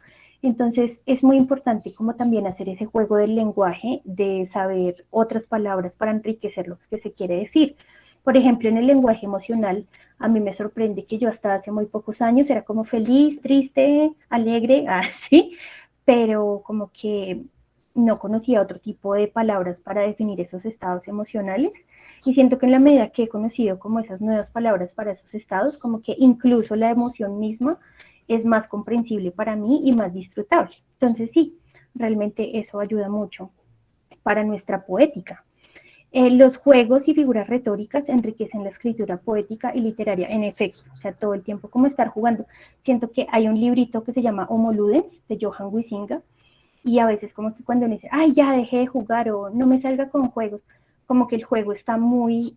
Entonces es muy importante como también hacer ese juego del lenguaje, de saber otras palabras para enriquecer lo que se quiere decir. Por ejemplo, en el lenguaje emocional, a mí me sorprende que yo hasta hace muy pocos años era como feliz, triste, alegre, así, pero como que no conocía otro tipo de palabras para definir esos estados emocionales. Y siento que en la medida que he conocido como esas nuevas palabras para esos estados, como que incluso la emoción misma es más comprensible para mí y más disfrutable. Entonces sí, realmente eso ayuda mucho para nuestra poética. Los juegos y figuras retóricas enriquecen la escritura poética y literaria, en efecto, o sea, todo el tiempo como estar jugando. Siento que hay un librito que se llama Homo Ludens, de Johan Huizinga, y a veces como que cuando uno dice, ay, ya dejé de jugar o no me salga con juegos, como que el juego está muy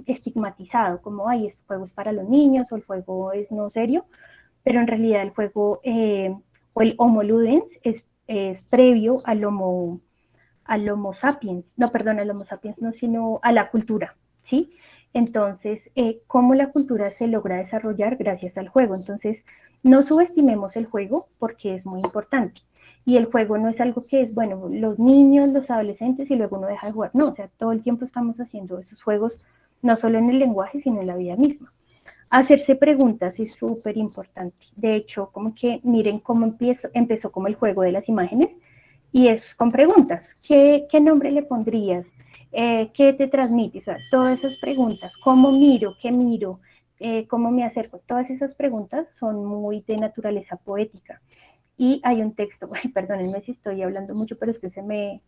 estigmatizado, como, ay, este juego es para los niños o el juego es no serio, pero en realidad el juego o el Homo Ludens es previo al Homo sapiens, no, perdón, al Homo sapiens no, sino a la cultura, ¿sí? Entonces, ¿cómo la cultura se logra desarrollar gracias al juego? Entonces, no subestimemos el juego porque es muy importante. Y el juego no es algo que es, bueno, los niños, los adolescentes y luego uno deja de jugar. No, o sea, todo el tiempo estamos haciendo esos juegos, no solo en el lenguaje, sino en la vida misma. Hacerse preguntas es súper importante. De hecho, como que miren cómo empezó como el juego de las imágenes, y es con preguntas. ¿Qué nombre le pondrías? ¿Qué te transmite? O sea, todas esas preguntas. ¿Cómo miro? ¿Qué miro? ¿Cómo me acerco? Todas esas preguntas son muy de naturaleza poética. Y hay un texto, ay, perdónenme si estoy hablando mucho, pero es que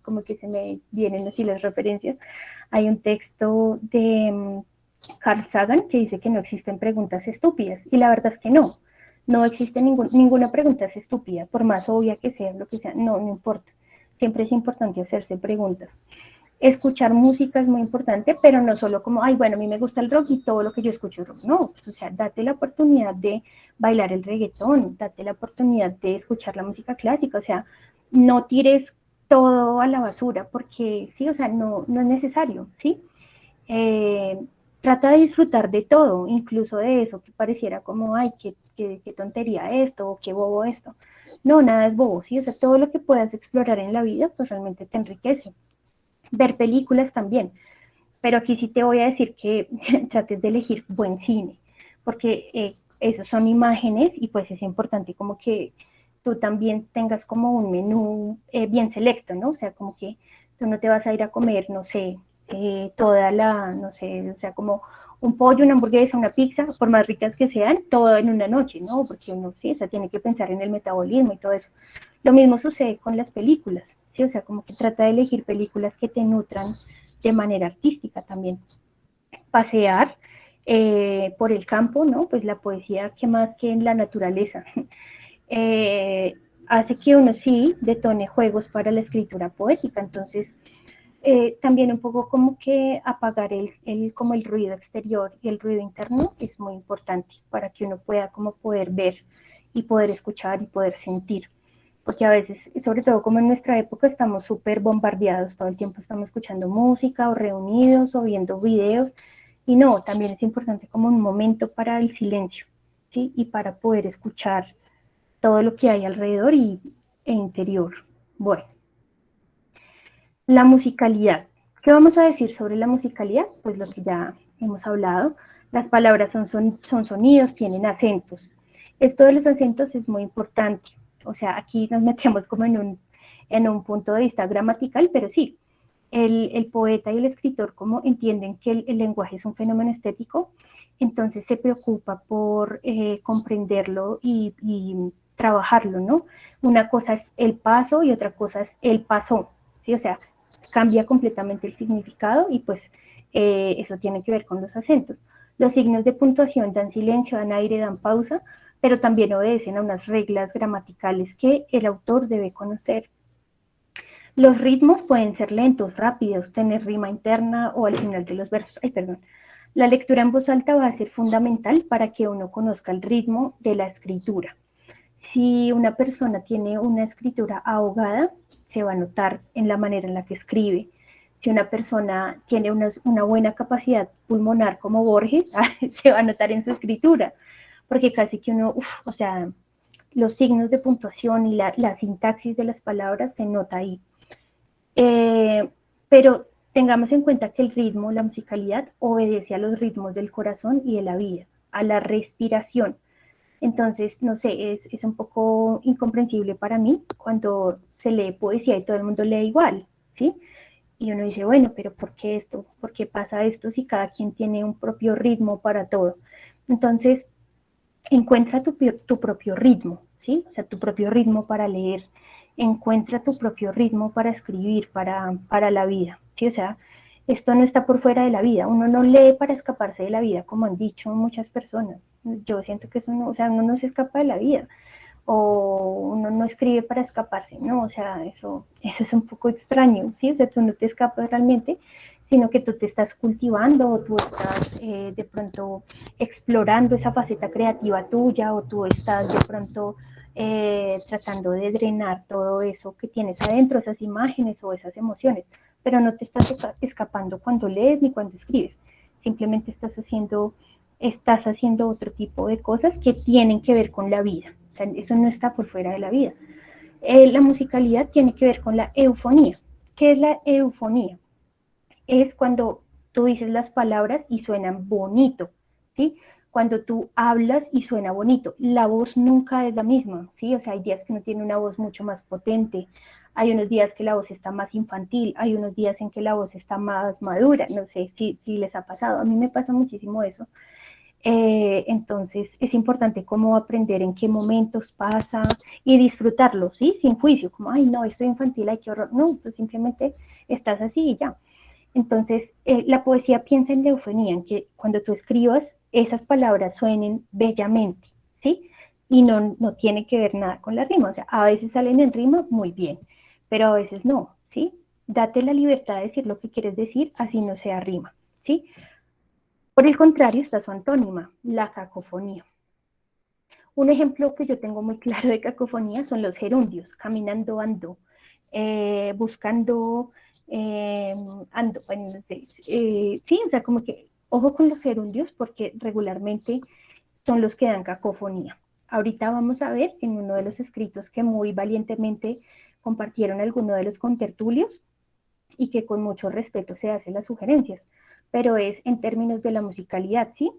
como que se me vienen así las referencias. Hay un texto de Carl Sagan que dice que no existen preguntas estúpidas, y la verdad es que no. No existe ninguna pregunta estúpida, por más obvia que sea, lo que sea, no importa. Siempre es importante hacerse preguntas. Escuchar música es muy importante, pero no solo como, ay, bueno, a mí me gusta el rock y todo lo que yo escucho es rock. No, pues, o sea, date la oportunidad de bailar el reggaetón, date la oportunidad de escuchar la música clásica, o sea, no tires todo a la basura, porque sí, o sea, no es necesario, ¿sí? Eh, Trata de disfrutar de todo, incluso de eso que pareciera como, ay, qué tontería esto, o qué bobo esto. No, nada es bobo, ¿sí? O sea, todo lo que puedas explorar en la vida, pues realmente te enriquece. Ver películas también, pero aquí sí te voy a decir que trates de elegir buen cine, porque esos son imágenes y pues es importante como que tú también tengas como un menú bien selecto, ¿no? O sea, como que tú no te vas a ir a comer, no sé, no sé, o sea, como un pollo, una hamburguesa, una pizza, por más ricas que sean, todo en una noche, ¿no? Porque uno sí, o sea, tiene que pensar en el metabolismo y todo eso. Lo mismo sucede con las películas, ¿sí? O sea, como que trata de elegir películas que te nutran de manera artística también. Pasear por el campo, ¿no? Pues la poesía, que más que en la naturaleza, eh, hace que uno sí detone juegos para la escritura poética. Entonces, también un poco como que apagar como el ruido exterior y el ruido interno es muy importante para que uno pueda como poder ver y poder escuchar y poder sentir. Porque a veces, sobre todo como en nuestra época, estamos súper bombardeados, todo el tiempo estamos escuchando música o reunidos o viendo videos, y no, también es importante como un momento para el silencio, ¿sí? Y para poder escuchar todo lo que hay alrededor e interior. Bueno, la musicalidad. ¿Qué vamos a decir sobre la musicalidad? Pues lo que ya hemos hablado. Las palabras son sonidos, tienen acentos. Esto de los acentos es muy importante. O sea, aquí nos metemos como en un punto de vista gramatical, pero sí, el poeta y el escritor como entienden que el lenguaje es un fenómeno estético, entonces se preocupa por comprenderlo y trabajarlo, ¿no? Una cosa es el paso y otra cosa es el paso, ¿sí? O sea, cambia completamente el significado y pues eso tiene que ver con los acentos. Los signos de puntuación dan silencio, dan aire, dan pausa, pero también obedecen a unas reglas gramaticales que el autor debe conocer. Los ritmos pueden ser lentos, rápidos, tener rima interna o al final de los versos. Ay, perdón. La lectura en voz alta va a ser fundamental para que uno conozca el ritmo de la escritura. Si una persona tiene una escritura ahogada, se va a notar en la manera en la que escribe. Si una persona tiene una buena capacidad pulmonar como Borges, se va a notar en su escritura, porque casi que uno, o sea, los signos de puntuación y la sintaxis de las palabras se nota ahí. Pero tengamos en cuenta que el ritmo, la musicalidad, obedece a los ritmos del corazón y de la vida, a la respiración. Entonces, no sé, es un poco incomprensible para mí cuando se lee poesía y todo el mundo lee igual, ¿sí? Y uno dice, bueno, pero ¿por qué esto? ¿Por qué pasa esto si cada quien tiene un propio ritmo para todo? Entonces, encuentra tu propio ritmo, ¿sí? O sea, tu propio ritmo para leer, encuentra tu propio ritmo para escribir, para la vida, ¿sí? O sea, esto no está por fuera de la vida, uno no lee para escaparse de la vida, como han dicho muchas personas. Yo siento que eso no, o sea, uno no se escapa de la vida, o uno no escribe para escaparse, ¿no? O sea, eso es un poco extraño, ¿sí? O sea, tú no te escapas realmente, sino que tú te estás cultivando o tú estás de pronto explorando esa faceta creativa tuya o tú estás de pronto tratando de drenar todo eso que tienes adentro, esas imágenes o esas emociones, pero no te estás escapando cuando lees ni cuando escribes, simplemente estás haciendo otro tipo de cosas que tienen que ver con la vida. O sea, eso no está por fuera de la vida. La musicalidad tiene que ver con la eufonía. ¿Qué es la eufonía? Es cuando tú dices las palabras y suenan bonito, ¿sí? Cuando tú hablas y suena bonito. La voz nunca es la misma, ¿sí? O sea, hay días que uno tiene una voz mucho más potente, hay unos días que la voz está más infantil, hay unos días en que la voz está más madura, no sé si les ha pasado, a mí me pasa muchísimo eso. Entonces es importante cómo aprender en qué momentos pasa y disfrutarlo, ¿sí? Sin juicio, como, ay, no, estoy infantil, ay, qué horror. No, pues simplemente estás así y ya. Entonces, la poesía piensa en la eufonía, en que cuando tú escribas, esas palabras suenen bellamente, ¿sí? Y no tiene que ver nada con la rima. O sea, a veces salen en rima muy bien, pero a veces no, ¿sí? Date la libertad de decir lo que quieres decir, así no sea rima, ¿sí? Por el contrario, está su antónima, la cacofonía. Un ejemplo que yo tengo muy claro de cacofonía son los gerundios, caminando ando, buscando ando, bueno, no sé, sí, o sea, como que ojo con los gerundios porque regularmente son los que dan cacofonía. Ahorita vamos a ver en uno de los escritos que muy valientemente compartieron algunos de los contertulios y que con mucho respeto se hacen las sugerencias, pero es en términos de la musicalidad, ¿sí?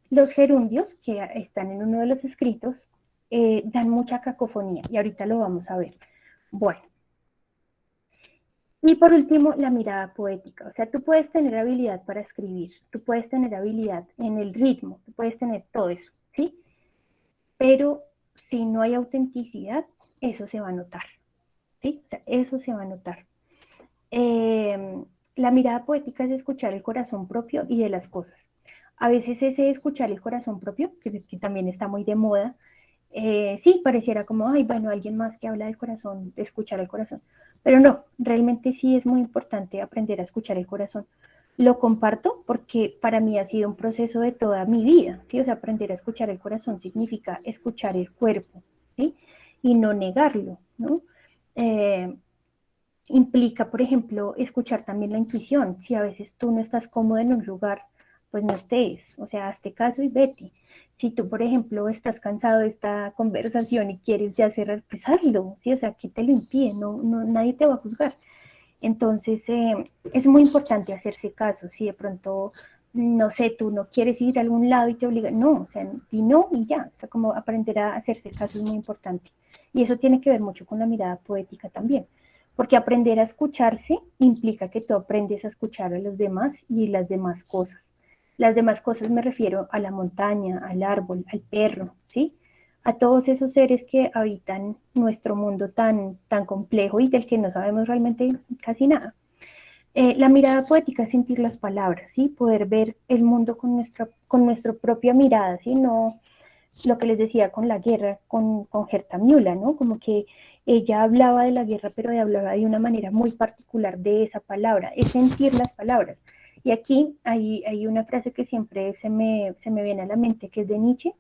Los gerundios, que están en uno de los escritos, dan mucha cacofonía y ahorita lo vamos a ver. Bueno, y por último, la mirada poética. O sea, tú puedes tener habilidad para escribir, tú puedes tener habilidad en el ritmo, tú puedes tener todo eso, ¿sí? Pero si no hay autenticidad, eso se va a notar, ¿sí? O sea, eso se va a notar. La mirada poética es escuchar el corazón propio y de las cosas. A veces ese escuchar el corazón propio, que también está muy de moda, sí, pareciera como, ay, bueno, alguien más que habla del corazón, de escuchar el corazón. Pero no, realmente sí es muy importante aprender a escuchar el corazón. Lo comparto porque para mí ha sido un proceso de toda mi vida, ¿sí? O sea, aprender a escuchar el corazón significa escuchar el cuerpo, ¿sí? Y no negarlo, ¿no? Eh, Implica, por ejemplo, escuchar también la intuición. Si a veces tú no estás cómodo en un lugar, pues no estés, o sea, hazte caso y vete. Si tú, por ejemplo, estás cansado de esta conversación y quieres ya cerrar, pues hazlo, ¿sí? O sea, ¿qué te lo impide? Nadie te va a juzgar. Entonces, es muy importante hacerse caso. Si de pronto, no sé, tú no quieres ir a algún lado y te obligan, no, o sea, y no, y ya. O sea, como aprender a hacerse caso es muy importante. Y eso tiene que ver mucho con la mirada poética también. Porque aprender a escucharse implica que tú aprendes a escuchar a los demás y las demás cosas. Las demás cosas me refiero a la montaña, al árbol, al perro, ¿sí? A todos esos seres que habitan nuestro mundo tan complejo y del que no sabemos realmente casi nada. La mirada poética es sentir las palabras, ¿sí? Poder ver el mundo con nuestra propia mirada, ¿sí? No lo que les decía con la guerra, con Gerta Müller, ¿no? Como que ella hablaba de la guerra, pero hablaba de una manera muy particular de esa palabra, es sentir las palabras. Y aquí hay una frase que siempre se me viene a la mente, que es de Nietzsche,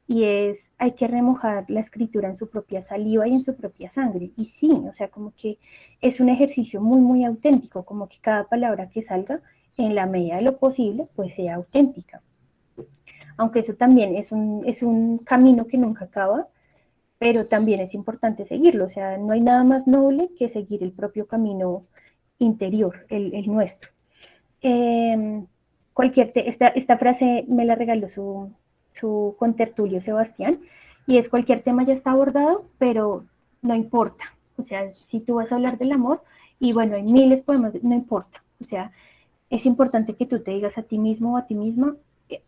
y es, hay que remojar la escritura en su propia saliva y en su propia sangre. Y sí, o sea, como que es un ejercicio muy, muy auténtico, como que cada palabra que salga, en la medida de lo posible, pues sea auténtica. Aunque eso también es un camino que nunca acaba, pero también es importante seguirlo. O sea, no hay nada más noble que seguir el propio camino interior, el nuestro. Esta frase me la regaló su contertulio Sebastián, y es: cualquier tema ya está abordado, pero no importa. O sea, si tú vas a hablar del amor, y bueno, hay miles de poemas, no importa. O sea, es importante que tú te digas a ti mismo o a ti misma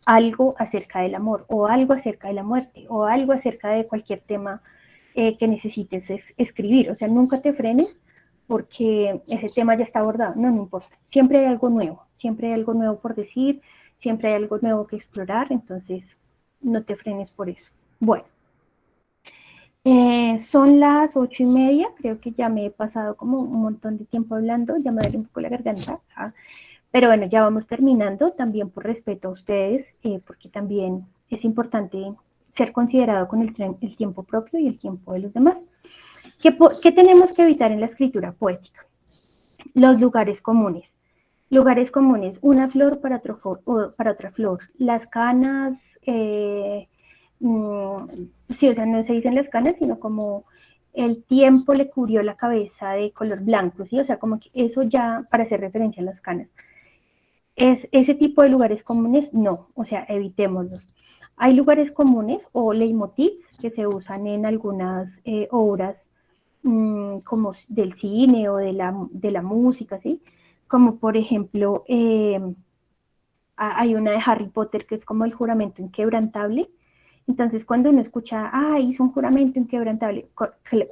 algo acerca del amor, o algo acerca de la muerte, o algo acerca de cualquier tema que necesites escribir. O sea, nunca te frenes porque ese tema ya está abordado. No, no importa. Siempre hay algo nuevo, siempre hay algo nuevo por decir, siempre hay algo nuevo que explorar, entonces no te frenes por eso. Bueno, son las 8:30, creo que ya me he pasado como un montón de tiempo hablando, ya me duele un poco la garganta, pero bueno, ya vamos terminando, también por respeto a ustedes, porque también es importante ser considerado con el tiempo propio y el tiempo de los demás. ¿Qué tenemos que evitar en la escritura poética? Los lugares comunes. Lugares comunes, una flor para otra flor. Las canas, sí, o sea, no se dicen las canas, sino como el tiempo le cubrió la cabeza de color blanco, ¿sí? O sea, como que eso ya para hacer referencia a las canas. Ese tipo de lugares comunes, no, o sea, evitémoslos. Hay lugares comunes o leitmotivs que se usan en algunas obras como del cine o de la música, ¿sí? Como por ejemplo, hay una de Harry Potter que es como el juramento inquebrantable. Entonces, cuando uno escucha, hizo un juramento inquebrantable,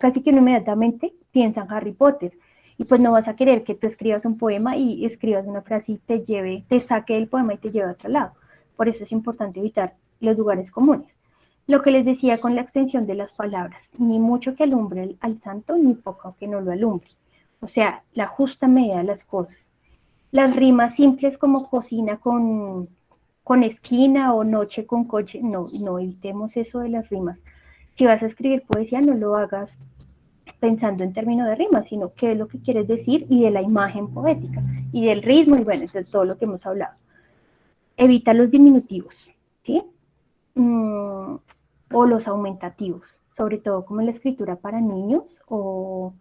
casi que uno inmediatamente piensa en Harry Potter. Y pues no vas a querer que tú escribas un poema y escribas una frase y te saque del poema y te lleve a otro lado. Por eso es importante evitar los lugares comunes. Lo que les decía con la extensión de las palabras, ni mucho que alumbre al santo, ni poco que no lo alumbre. O sea, la justa medida de las cosas. Las rimas simples como cocina con esquina o noche con coche, no evitemos eso de las rimas. Si vas a escribir poesía, no lo hagas pensando en términos de rimas, sino qué es lo que quieres decir y de la imagen poética y del ritmo y bueno, eso es todo lo que hemos hablado. Evita los diminutivos, ¿sí? O los aumentativos, sobre todo como en la escritura para niños o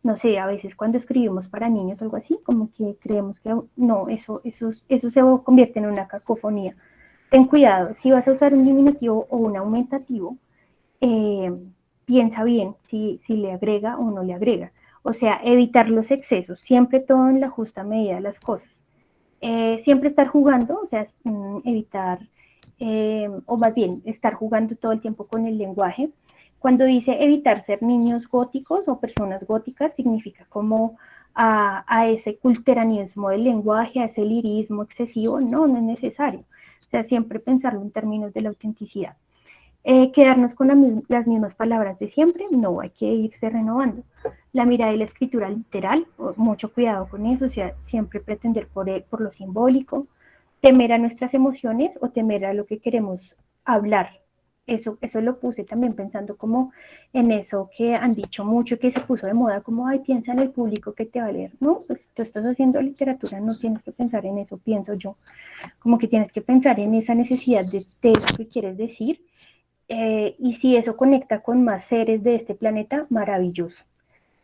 no sé, a veces cuando escribimos para niños o algo así, como que creemos que no, eso se convierte en una cacofonía. Ten cuidado, si vas a usar un diminutivo o un aumentativo, piensa bien si le agrega o no le agrega. O sea, evitar los excesos, siempre todo en la justa medida de las cosas. Siempre estar jugando, o sea, evitar, o más bien, estar jugando todo el tiempo con el lenguaje. Cuando dice evitar ser niños góticos o personas góticas, significa como a ese culteranismo del lenguaje, a ese lirismo excesivo, no es necesario. O sea, siempre pensarlo en términos de la autenticidad. Quedarnos con las mismas palabras de siempre, no, hay que irse renovando. La mirada y la escritura literal, mucho cuidado con eso, o sea, siempre pretender por lo simbólico, temer a nuestras emociones o temer a lo que queremos hablar. Eso lo puse también pensando como en eso que han dicho mucho, que se puso de moda, como, piensa en el público que te va a leer. No, pues tú estás haciendo literatura, no tienes que pensar en eso, pienso yo. Como que tienes que pensar en esa necesidad de lo que quieres decir. Y si eso conecta con más seres de este planeta, maravilloso.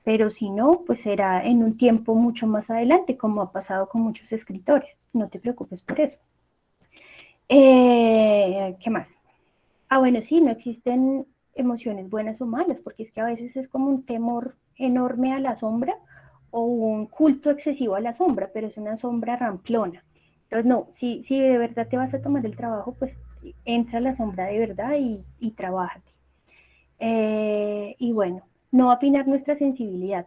Pero si no, pues será en un tiempo mucho más adelante, como ha pasado con muchos escritores. No te preocupes por eso. ¿Qué más? Bueno, sí, no existen emociones buenas o malas, porque es que a veces es como un temor enorme a la sombra o un culto excesivo a la sombra, pero es una sombra ramplona. Entonces, no, si de verdad te vas a tomar el trabajo, pues entra a la sombra de verdad y trabájate. Y bueno, no afinar nuestra sensibilidad.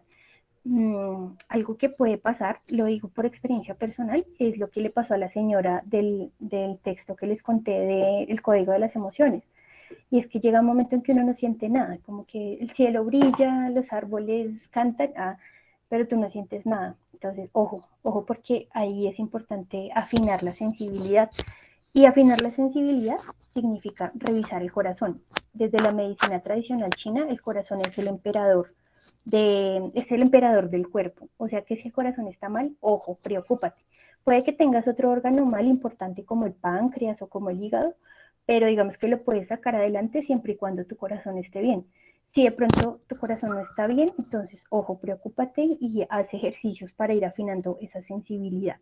Algo que puede pasar, lo digo por experiencia personal, es lo que le pasó a la señora del texto que les conté del Código de las Emociones. Y es que llega un momento en que uno no siente nada, como que el cielo brilla, los árboles cantan, pero tú no sientes nada. Entonces, ojo, porque ahí es importante afinar la sensibilidad. Y afinar la sensibilidad significa revisar el corazón. Desde la medicina tradicional china, el corazón es el emperador del cuerpo. O sea que si el corazón está mal, ojo, preocúpate. Puede que tengas otro órgano mal importante como el páncreas o como el hígado, pero digamos que lo puedes sacar adelante siempre y cuando tu corazón esté bien. Si de pronto tu corazón no está bien, entonces, ojo, preocúpate y haz ejercicios para ir afinando esa sensibilidad.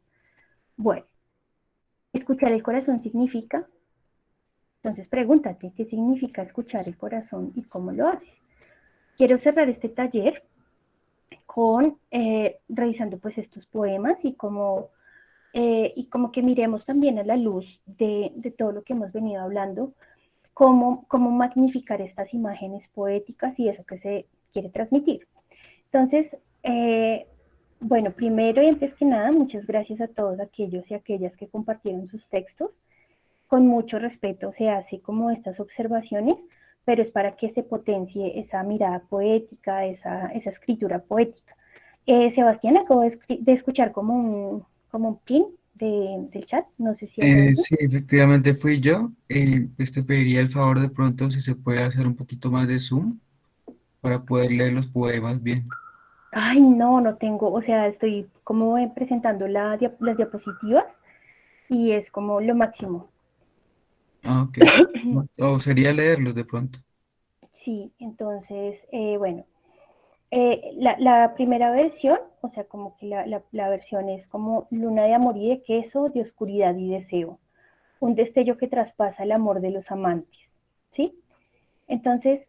Bueno, escuchar el corazón significa, entonces pregúntate, ¿qué significa escuchar el corazón y cómo lo haces? Quiero cerrar este taller con revisando pues estos poemas y como que miremos también a la luz de todo lo que hemos venido hablando, cómo magnificar estas imágenes poéticas y eso que se quiere transmitir. Entonces, bueno, primero y antes que nada, muchas gracias a todos aquellos y aquellas que compartieron sus textos. Con mucho respeto se hace como estas observaciones, pero es para que se potencie esa mirada poética, esa escritura poética. Sebastián, acabo de escuchar como un pin del chat, no sé si has oído. Sí, efectivamente fui yo. Pues te pediría el favor de pronto si se puede hacer un poquito más de zoom para poder leer los poemas bien. Ay, no, no tengo, o sea, estoy como presentando las diapositivas y es como lo máximo. Ah, ok. O sería leerlos de pronto. Sí, entonces, bueno, la primera versión, o sea, como que la versión es como luna de amor y de queso, de oscuridad y deseo, un destello que traspasa el amor de los amantes, ¿sí? Entonces,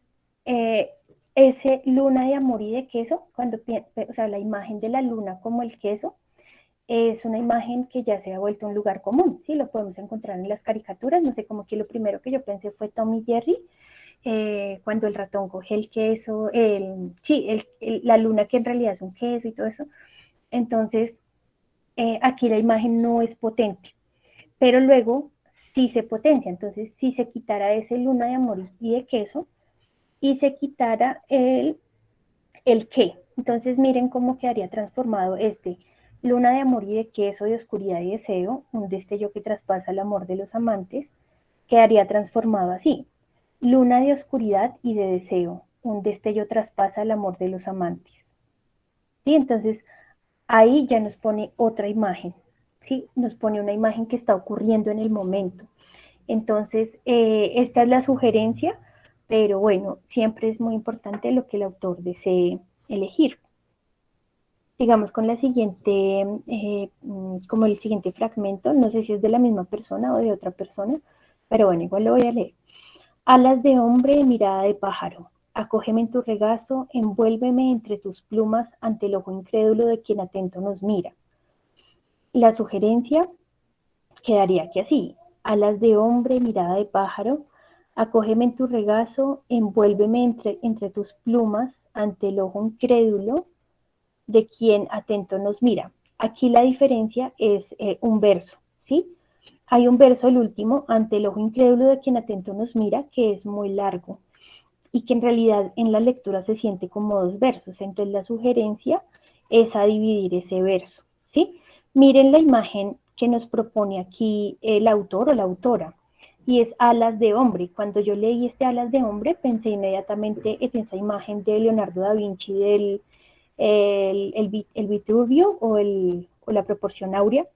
eh, ese luna de amor y de queso, o sea, la imagen de la luna como el queso, es una imagen que ya se ha vuelto un lugar común, ¿sí? Lo podemos encontrar en las caricaturas, no sé, como que lo primero que yo pensé fue Tom y Jerry, cuando el ratón coge el queso, sí, la luna que en realidad es un queso y todo eso. Entonces, aquí la imagen no es potente, pero luego sí se potencia. Entonces, si se quitara ese luna de amor y de queso y se quitara el qué, entonces miren cómo quedaría transformado este luna de amor y de queso, de oscuridad y deseo, un destello que traspasa el amor de los amantes, quedaría transformado así. Luna de oscuridad y de deseo, un destello traspasa el amor de los amantes. ¿Sí? Entonces, ahí ya nos pone otra imagen, ¿sí? Nos pone una imagen que está ocurriendo en el momento. Entonces, esta es la sugerencia, pero bueno, siempre es muy importante lo que el autor desee elegir. Sigamos con la siguiente, como el siguiente fragmento, no sé si es de la misma persona o de otra persona, pero bueno, igual lo voy a leer. Alas de hombre, mirada de pájaro, acógeme en tu regazo, envuélveme entre tus plumas ante el ojo incrédulo de quien atento nos mira. La sugerencia quedaría aquí así, alas de hombre, mirada de pájaro, acógeme en tu regazo, envuélveme entre tus plumas ante el ojo incrédulo de quien atento nos mira. Aquí la diferencia es un verso, ¿sí? Hay un verso, el último, ante el ojo incrédulo de quien atento nos mira, que es muy largo y que en realidad en la lectura se siente como dos versos. Entonces la sugerencia es a dividir ese verso, ¿sí? Miren la imagen que nos propone aquí el autor o la autora, y es alas de hombre. Cuando yo leí este alas de hombre, pensé inmediatamente en esa imagen de Leonardo da Vinci del el Vitruvio o la proporción áurea.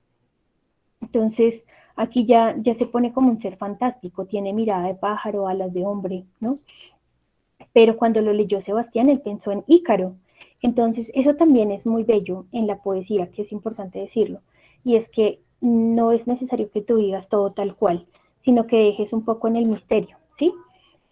Entonces, aquí ya se pone como un ser fantástico, tiene mirada de pájaro, alas de hombre, ¿no? Pero cuando lo leyó Sebastián, él pensó en Ícaro. Entonces, eso también es muy bello en la poesía, que es importante decirlo, y es que no es necesario que tú digas todo tal cual, sino que dejes un poco en el misterio, ¿sí?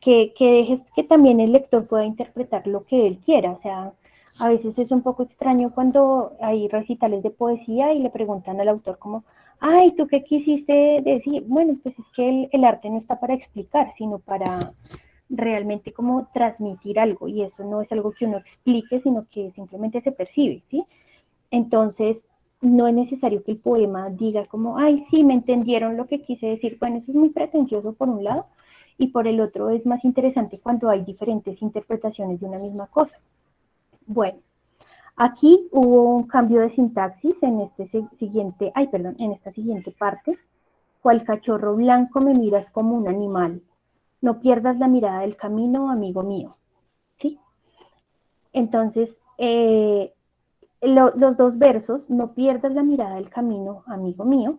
Que dejes que también el lector pueda interpretar lo que él quiera, o sea, a veces es un poco extraño cuando hay recitales de poesía y le preguntan al autor como, ay, ¿tú qué quisiste decir? Bueno, pues es que el arte no está para explicar, sino para realmente como transmitir algo y eso no es algo que uno explique, sino que simplemente se percibe, ¿sí? Entonces, no es necesario que el poema diga como, ay, sí, me entendieron lo que quise decir. Bueno, eso es muy pretencioso por un lado y por el otro es más interesante cuando hay diferentes interpretaciones de una misma cosa. Bueno, aquí hubo un cambio de sintaxis en en esta siguiente parte. Cual cachorro blanco me miras como un animal. No pierdas la mirada del camino, amigo mío. ¿Sí? Entonces, los dos versos, no pierdas la mirada del camino, amigo mío,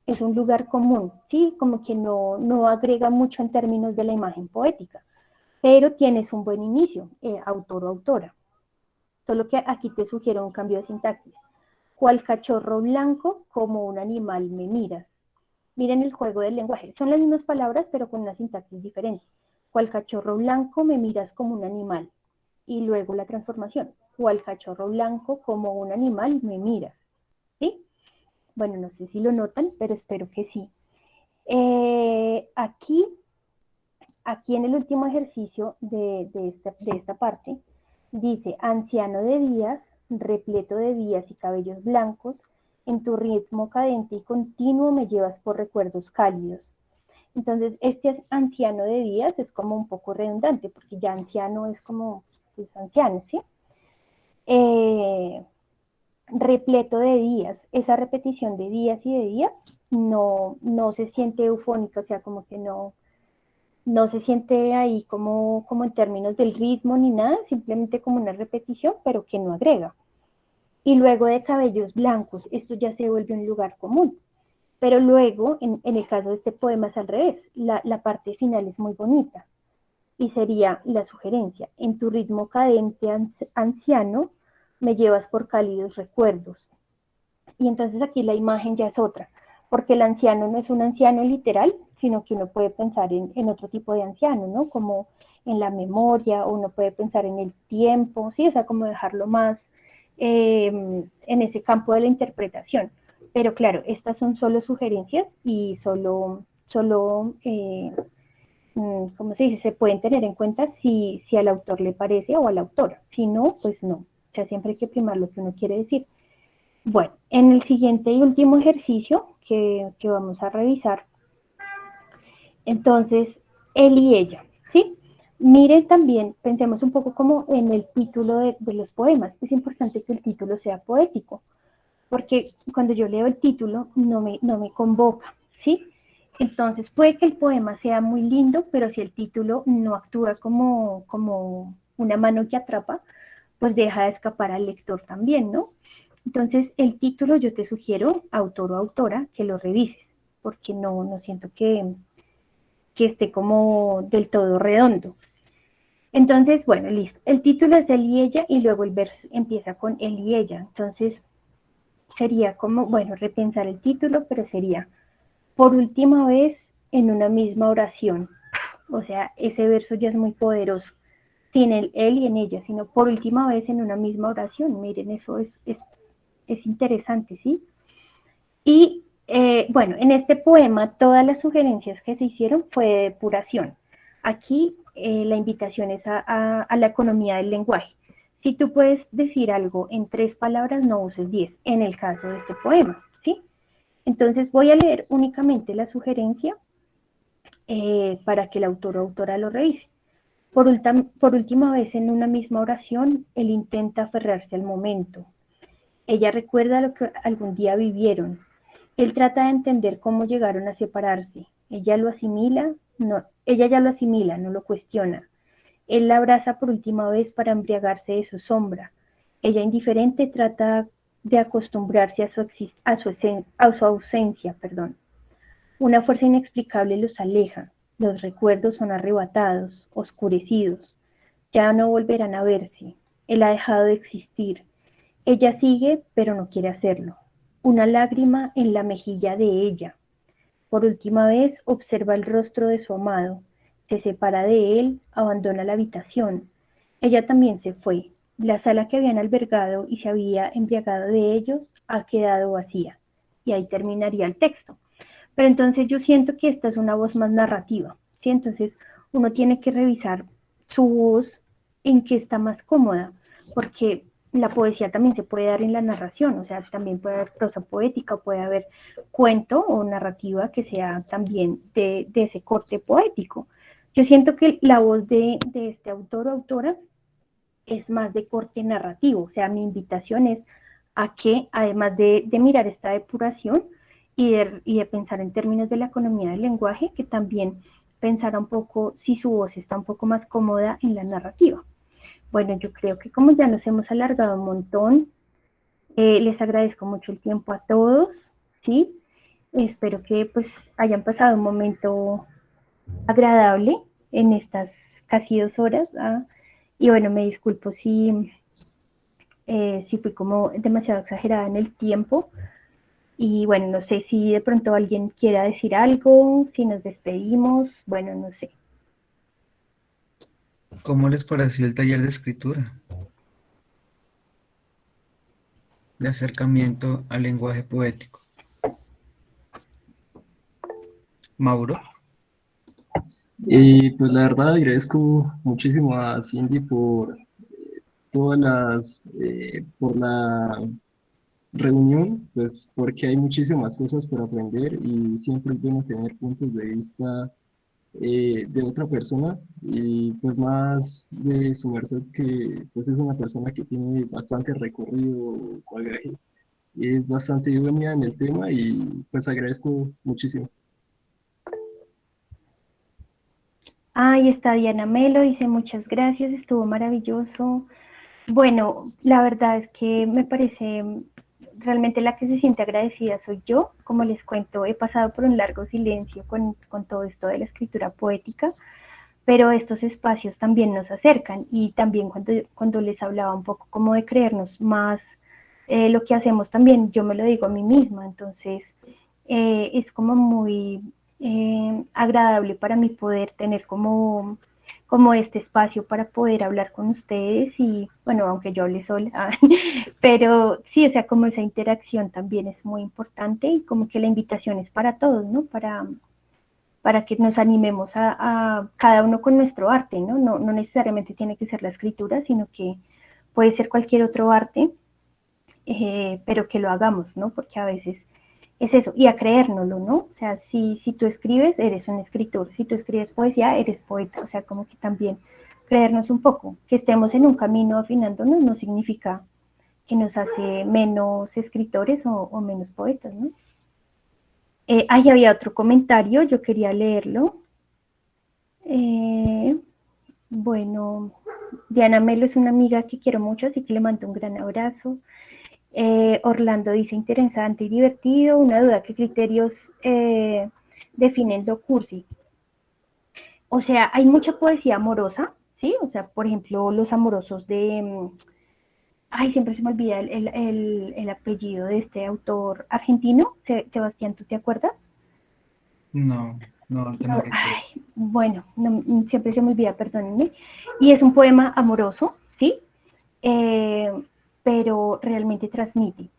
es un lugar común, ¿sí? Como que no agrega mucho en términos de la imagen poética, pero tienes un buen inicio, autor o autora. Solo que aquí te sugiero un cambio de sintaxis. Cual cachorro blanco, como un animal me miras. Miren el juego del lenguaje. Son las mismas palabras, pero con una sintaxis diferente. Cual cachorro blanco me miras como un animal. Y luego la transformación. Cual cachorro blanco, como un animal me miras. ¿Sí? Bueno, no sé si lo notan, pero espero que sí. Aquí en el último ejercicio de esta parte, dice, anciano de días, repleto de días y cabellos blancos, en tu ritmo cadente y continuo me llevas por recuerdos cálidos. Entonces, este anciano de días es como un poco redundante, porque ya anciano es como, pues, anciano, ¿sí? Repleto de días, esa repetición de días y de días no se siente eufónica, o sea, como que no se siente ahí como en términos del ritmo ni nada, simplemente como una repetición, pero que no agrega. Y luego de cabellos blancos, esto ya se vuelve un lugar común. Pero luego, en el caso de este poema es al revés, la parte final es muy bonita. Y sería la sugerencia, en tu ritmo cadente anciano, me llevas por cálidos recuerdos. Y entonces aquí la imagen ya es otra, porque el anciano no es un anciano literal, sino que uno puede pensar en otro tipo de anciano, ¿no? Como en la memoria, o uno puede pensar en el tiempo, ¿sí? O sea, como dejarlo más en ese campo de la interpretación. Pero claro, estas son solo sugerencias y solo ¿cómo se dice? Se pueden tener en cuenta si al autor le parece o a la autora. Si no, pues no. O sea, siempre hay que primar lo que uno quiere decir. Bueno, en el siguiente y último ejercicio que vamos a revisar, entonces, él y ella, ¿sí? Miren también, pensemos un poco como en el título de los poemas. Es importante que el título sea poético, porque cuando yo leo el título no me convoca, ¿sí? Entonces puede que el poema sea muy lindo, pero si el título no actúa como una mano que atrapa, pues deja de escapar al lector también, ¿no? Entonces el título yo te sugiero, autor o autora, que lo revises, porque no siento que esté como del todo redondo. Entonces, bueno, listo. El título es él y ella y luego el verso empieza con él y ella. Entonces, sería como, bueno, repensar el título, pero sería por última vez en una misma oración. O sea, ese verso ya es muy poderoso. Sin el él y en ella, sino por última vez en una misma oración. Miren, eso es interesante, ¿sí? Y bueno, en este poema todas las sugerencias que se hicieron fue de depuración. Aquí la invitación es a la economía del lenguaje. Si tú puedes decir algo en 3 palabras, no uses 10, en el caso de este poema, ¿sí? Entonces voy a leer únicamente la sugerencia para que el autor o autora lo revise. Por última vez en una misma oración, él intenta aferrarse al momento. Ella recuerda lo que algún día vivieron. Él trata de entender cómo llegaron a separarse. Ella ya lo asimila, no lo cuestiona. Él la abraza por última vez para embriagarse de su sombra. Ella, indiferente, trata de acostumbrarse a su ausencia. Perdón. Una fuerza inexplicable los aleja. Los recuerdos son arrebatados, oscurecidos. Ya no volverán a verse. Él ha dejado de existir. Ella sigue, pero no quiere hacerlo. Una lágrima en la mejilla de ella. Por última vez observa el rostro de su amado. Se separa de él, abandona la habitación. Ella también se fue. La sala que habían albergado y se había embriagado de ellos ha quedado vacía. Y ahí terminaría el texto. Pero entonces yo siento que esta es una voz más narrativa, ¿sí? Entonces uno tiene que revisar su voz en qué está más cómoda, porque la poesía también se puede dar en la narración, o sea, también puede haber prosa poética, puede haber cuento o narrativa que sea también de ese corte poético. Yo siento que la voz de este autor o autora es más de corte narrativo, o sea, mi invitación es a que, además de mirar esta depuración y de pensar en términos de la economía del lenguaje, que también pensara un poco si su voz está un poco más cómoda en la narrativa. Bueno, yo creo que como ya nos hemos alargado un montón, les agradezco mucho el tiempo a todos, ¿sí? Espero que pues hayan pasado un momento agradable en estas casi 2 horas. Y bueno, me disculpo si si fui como demasiado exagerada en el tiempo. Y bueno, no sé si de pronto alguien quiera decir algo, si nos despedimos, bueno, no sé. ¿Cómo les pareció el taller de escritura, de acercamiento al lenguaje poético? Mauro. Y pues la verdad agradezco muchísimo a Cindy por por la reunión, pues porque hay muchísimas cosas por aprender y siempre es bueno tener puntos de vista de otra persona y pues más de su merced que pues es una persona que tiene bastante recorrido, bagaje, y es bastante idónea en el tema y pues agradezco muchísimo. Ahí está Diana Melo, dice muchas gracias, estuvo maravilloso. Bueno, la verdad es que me parece realmente la que se siente agradecida soy yo. Como les cuento, he pasado por un largo silencio con todo esto de la escritura poética, pero estos espacios también nos acercan y también cuando les hablaba un poco como de creernos más lo que hacemos también, yo me lo digo a mí misma, entonces es como muy agradable para mí poder tener como este espacio para poder hablar con ustedes y bueno, aunque yo hable sola, pero sí, o sea, como esa interacción también es muy importante y como que la invitación es para todos, ¿no? Para que nos animemos a cada uno con nuestro arte, ¿no? ¿no? No necesariamente tiene que ser la escritura, sino que puede ser cualquier otro arte, pero que lo hagamos, ¿no? Porque a veces es eso, y a creérnoslo, ¿no? O sea, si tú escribes, eres un escritor, si tú escribes poesía, eres poeta, o sea, como que también creernos un poco, que estemos en un camino afinándonos no significa que nos hace menos escritores o menos poetas, ¿no? Ahí había otro comentario, yo quería leerlo. Eh, bueno, Diana Melo es una amiga que quiero mucho, así que le mando un gran abrazo. Orlando dice interesante y divertido, una duda, ¿qué criterios definen lo cursi? O sea, hay mucha poesía amorosa, ¿sí? O sea, por ejemplo, los amorosos de... Ay, siempre se me olvida el apellido de este autor argentino, Sebastián, ¿tú te acuerdas? No, no, ahorita no No, recuerdo. ay, bueno, no, siempre se me olvida, perdónenme. Y es un poema amoroso, ¿sí? Eh, pero realmente transmite.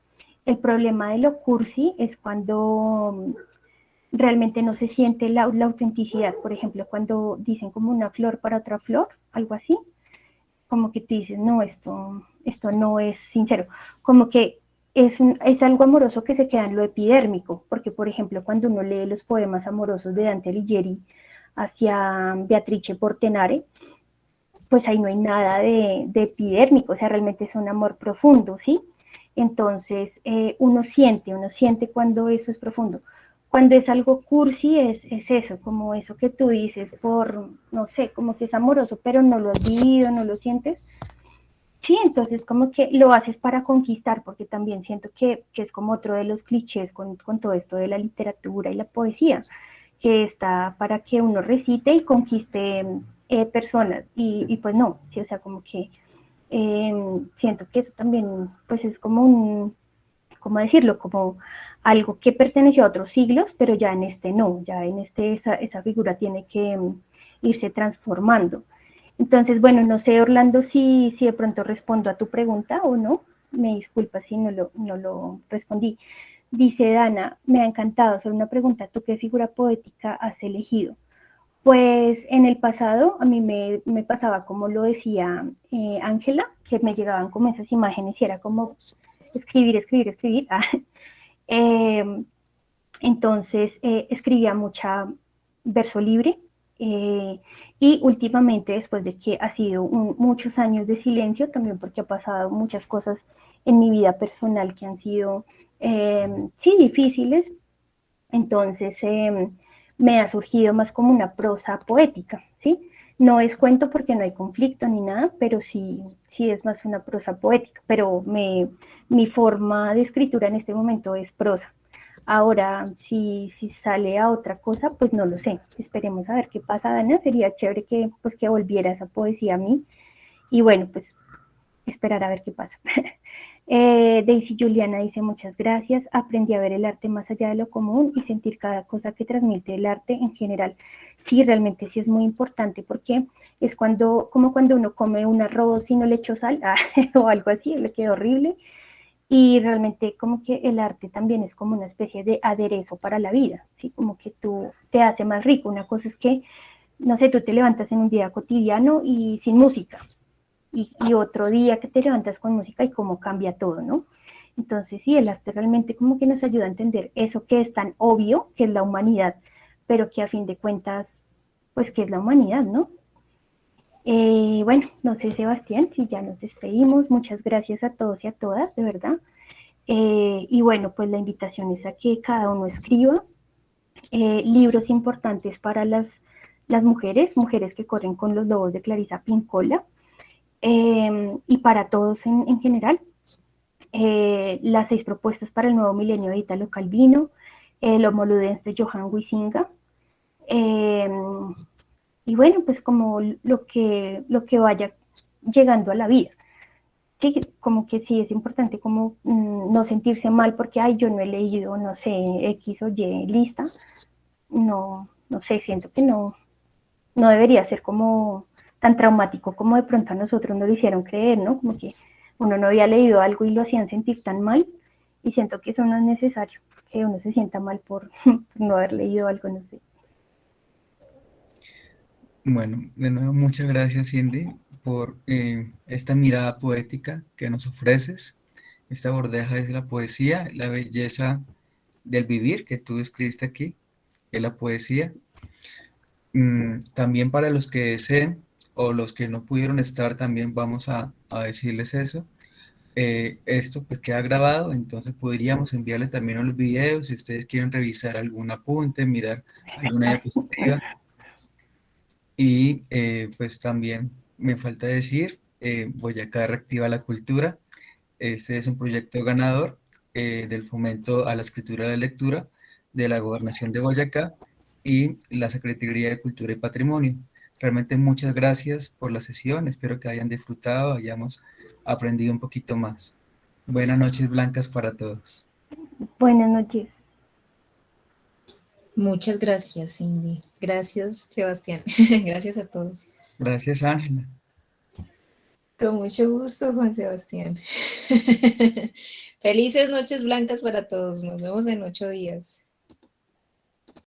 El problema de lo cursi es cuando realmente no se siente la autenticidad. Por ejemplo, cuando dicen como una flor para otra flor, algo así, como que tú dices, no, esto no es sincero. Como que es algo amoroso que se queda en lo epidérmico, porque por ejemplo, cuando uno lee los poemas amorosos de Dante Alighieri hacia Beatrice Portenare, pues ahí no hay nada de epidérmico, o sea, realmente es un amor profundo, ¿sí? Entonces, uno siente cuando eso es profundo. Cuando es algo cursi, es eso, como eso que tú dices, por, no sé, como que es amoroso, pero no lo has vivido, no lo sientes. Sí, entonces como que lo haces para conquistar, porque también siento que es como otro de los clichés con todo esto de la literatura y la poesía, que está para que uno recite y conquiste personas, y pues no, sí, o sea, como que siento que eso también pues es como un, ¿cómo decirlo? Como algo que perteneció a otros siglos, pero ya en este no, ya en este esa figura tiene que irse transformando. Entonces, bueno, no sé, Orlando, si de pronto respondo a tu pregunta o no. Me disculpa si no lo respondí. Dice Dana, me ha encantado hacer una pregunta. ¿Tú qué figura poética has elegido? Pues en el pasado a mí me pasaba como lo decía Ángela, que me llegaban como esas imágenes y era como escribir, escribir, escribir. Eh, entonces escribía mucha verso libre y últimamente después de que ha sido muchos años de silencio, también porque ha pasado muchas cosas en mi vida personal que han sido, sí, difíciles, entonces me ha surgido más como una prosa poética, ¿sí? No es cuento porque no hay conflicto ni nada, pero sí es más una prosa poética, pero mi forma de escritura en este momento es prosa. Ahora, si sale a otra cosa, pues no lo sé. Esperemos a ver qué pasa, Dana. Sería chévere que volviera esa poesía a mí. Y bueno, pues esperar a ver qué pasa. Daisy Juliana dice muchas gracias, aprendí a ver el arte más allá de lo común y sentir cada cosa que transmite el arte en general. Sí, realmente sí es muy importante porque es como cuando uno come un arroz y no le echó sal o algo así, le quedó horrible. Y realmente como que el arte también es como una especie de aderezo para la vida, ¿sí? Como que tú te hace más rico. Una cosa es que, no sé, tú te levantas en un día cotidiano y sin música, y otro día que te levantas con música y cómo cambia todo, ¿no? Entonces sí, el arte realmente como que nos ayuda a entender eso que es tan obvio, que es la humanidad, pero que a fin de cuentas, pues que es la humanidad, ¿no? Bueno, no sé, Sebastián, si ya nos despedimos. Muchas gracias a todos y a todas, de verdad. Y bueno, pues la invitación es a que cada uno escriba libros importantes para las mujeres que corren con los lobos de Clarisa Pincola, y para todos en general. Las 6 propuestas para el nuevo milenio de Italo Calvino, el Homo Ludens de Johan Huizinga, eh, y bueno, pues como lo que vaya llegando a la vida. Sí, como que sí es importante como no sentirse mal porque, ay, yo no he leído, no sé, X o Y lista. No, no sé, siento que no debería ser como tan traumático como de pronto a nosotros nos lo hicieron creer, ¿no? Como que uno no había leído algo y lo hacían sentir tan mal, y siento que eso no es necesario, que uno se sienta mal por no haber leído algo, no sé. Bueno, de nuevo muchas gracias, Cindy, por esta mirada poética que nos ofreces, esta bordeja desde la poesía, la belleza del vivir que tú describiste aquí, es la poesía. También para los que deseen o los que no pudieron estar, también vamos a decirles eso. Esto pues queda grabado, entonces podríamos enviarles también los videos si ustedes quieren revisar algún apunte, mirar alguna diapositiva. Y pues también me falta decir, Boyacá Reactiva la Cultura. Este es un proyecto ganador del fomento a la escritura y la lectura de la Gobernación de Boyacá y la Secretaría de Cultura y Patrimonio. Realmente muchas gracias por la sesión, espero que hayan disfrutado, hayamos aprendido un poquito más. Buenas noches blancas para todos. Buenas noches. Muchas gracias, Cindy. Gracias, Sebastián. Gracias a todos. Gracias, Ángela. Con mucho gusto, Juan Sebastián. Felices noches blancas para todos. Nos vemos en 8 días.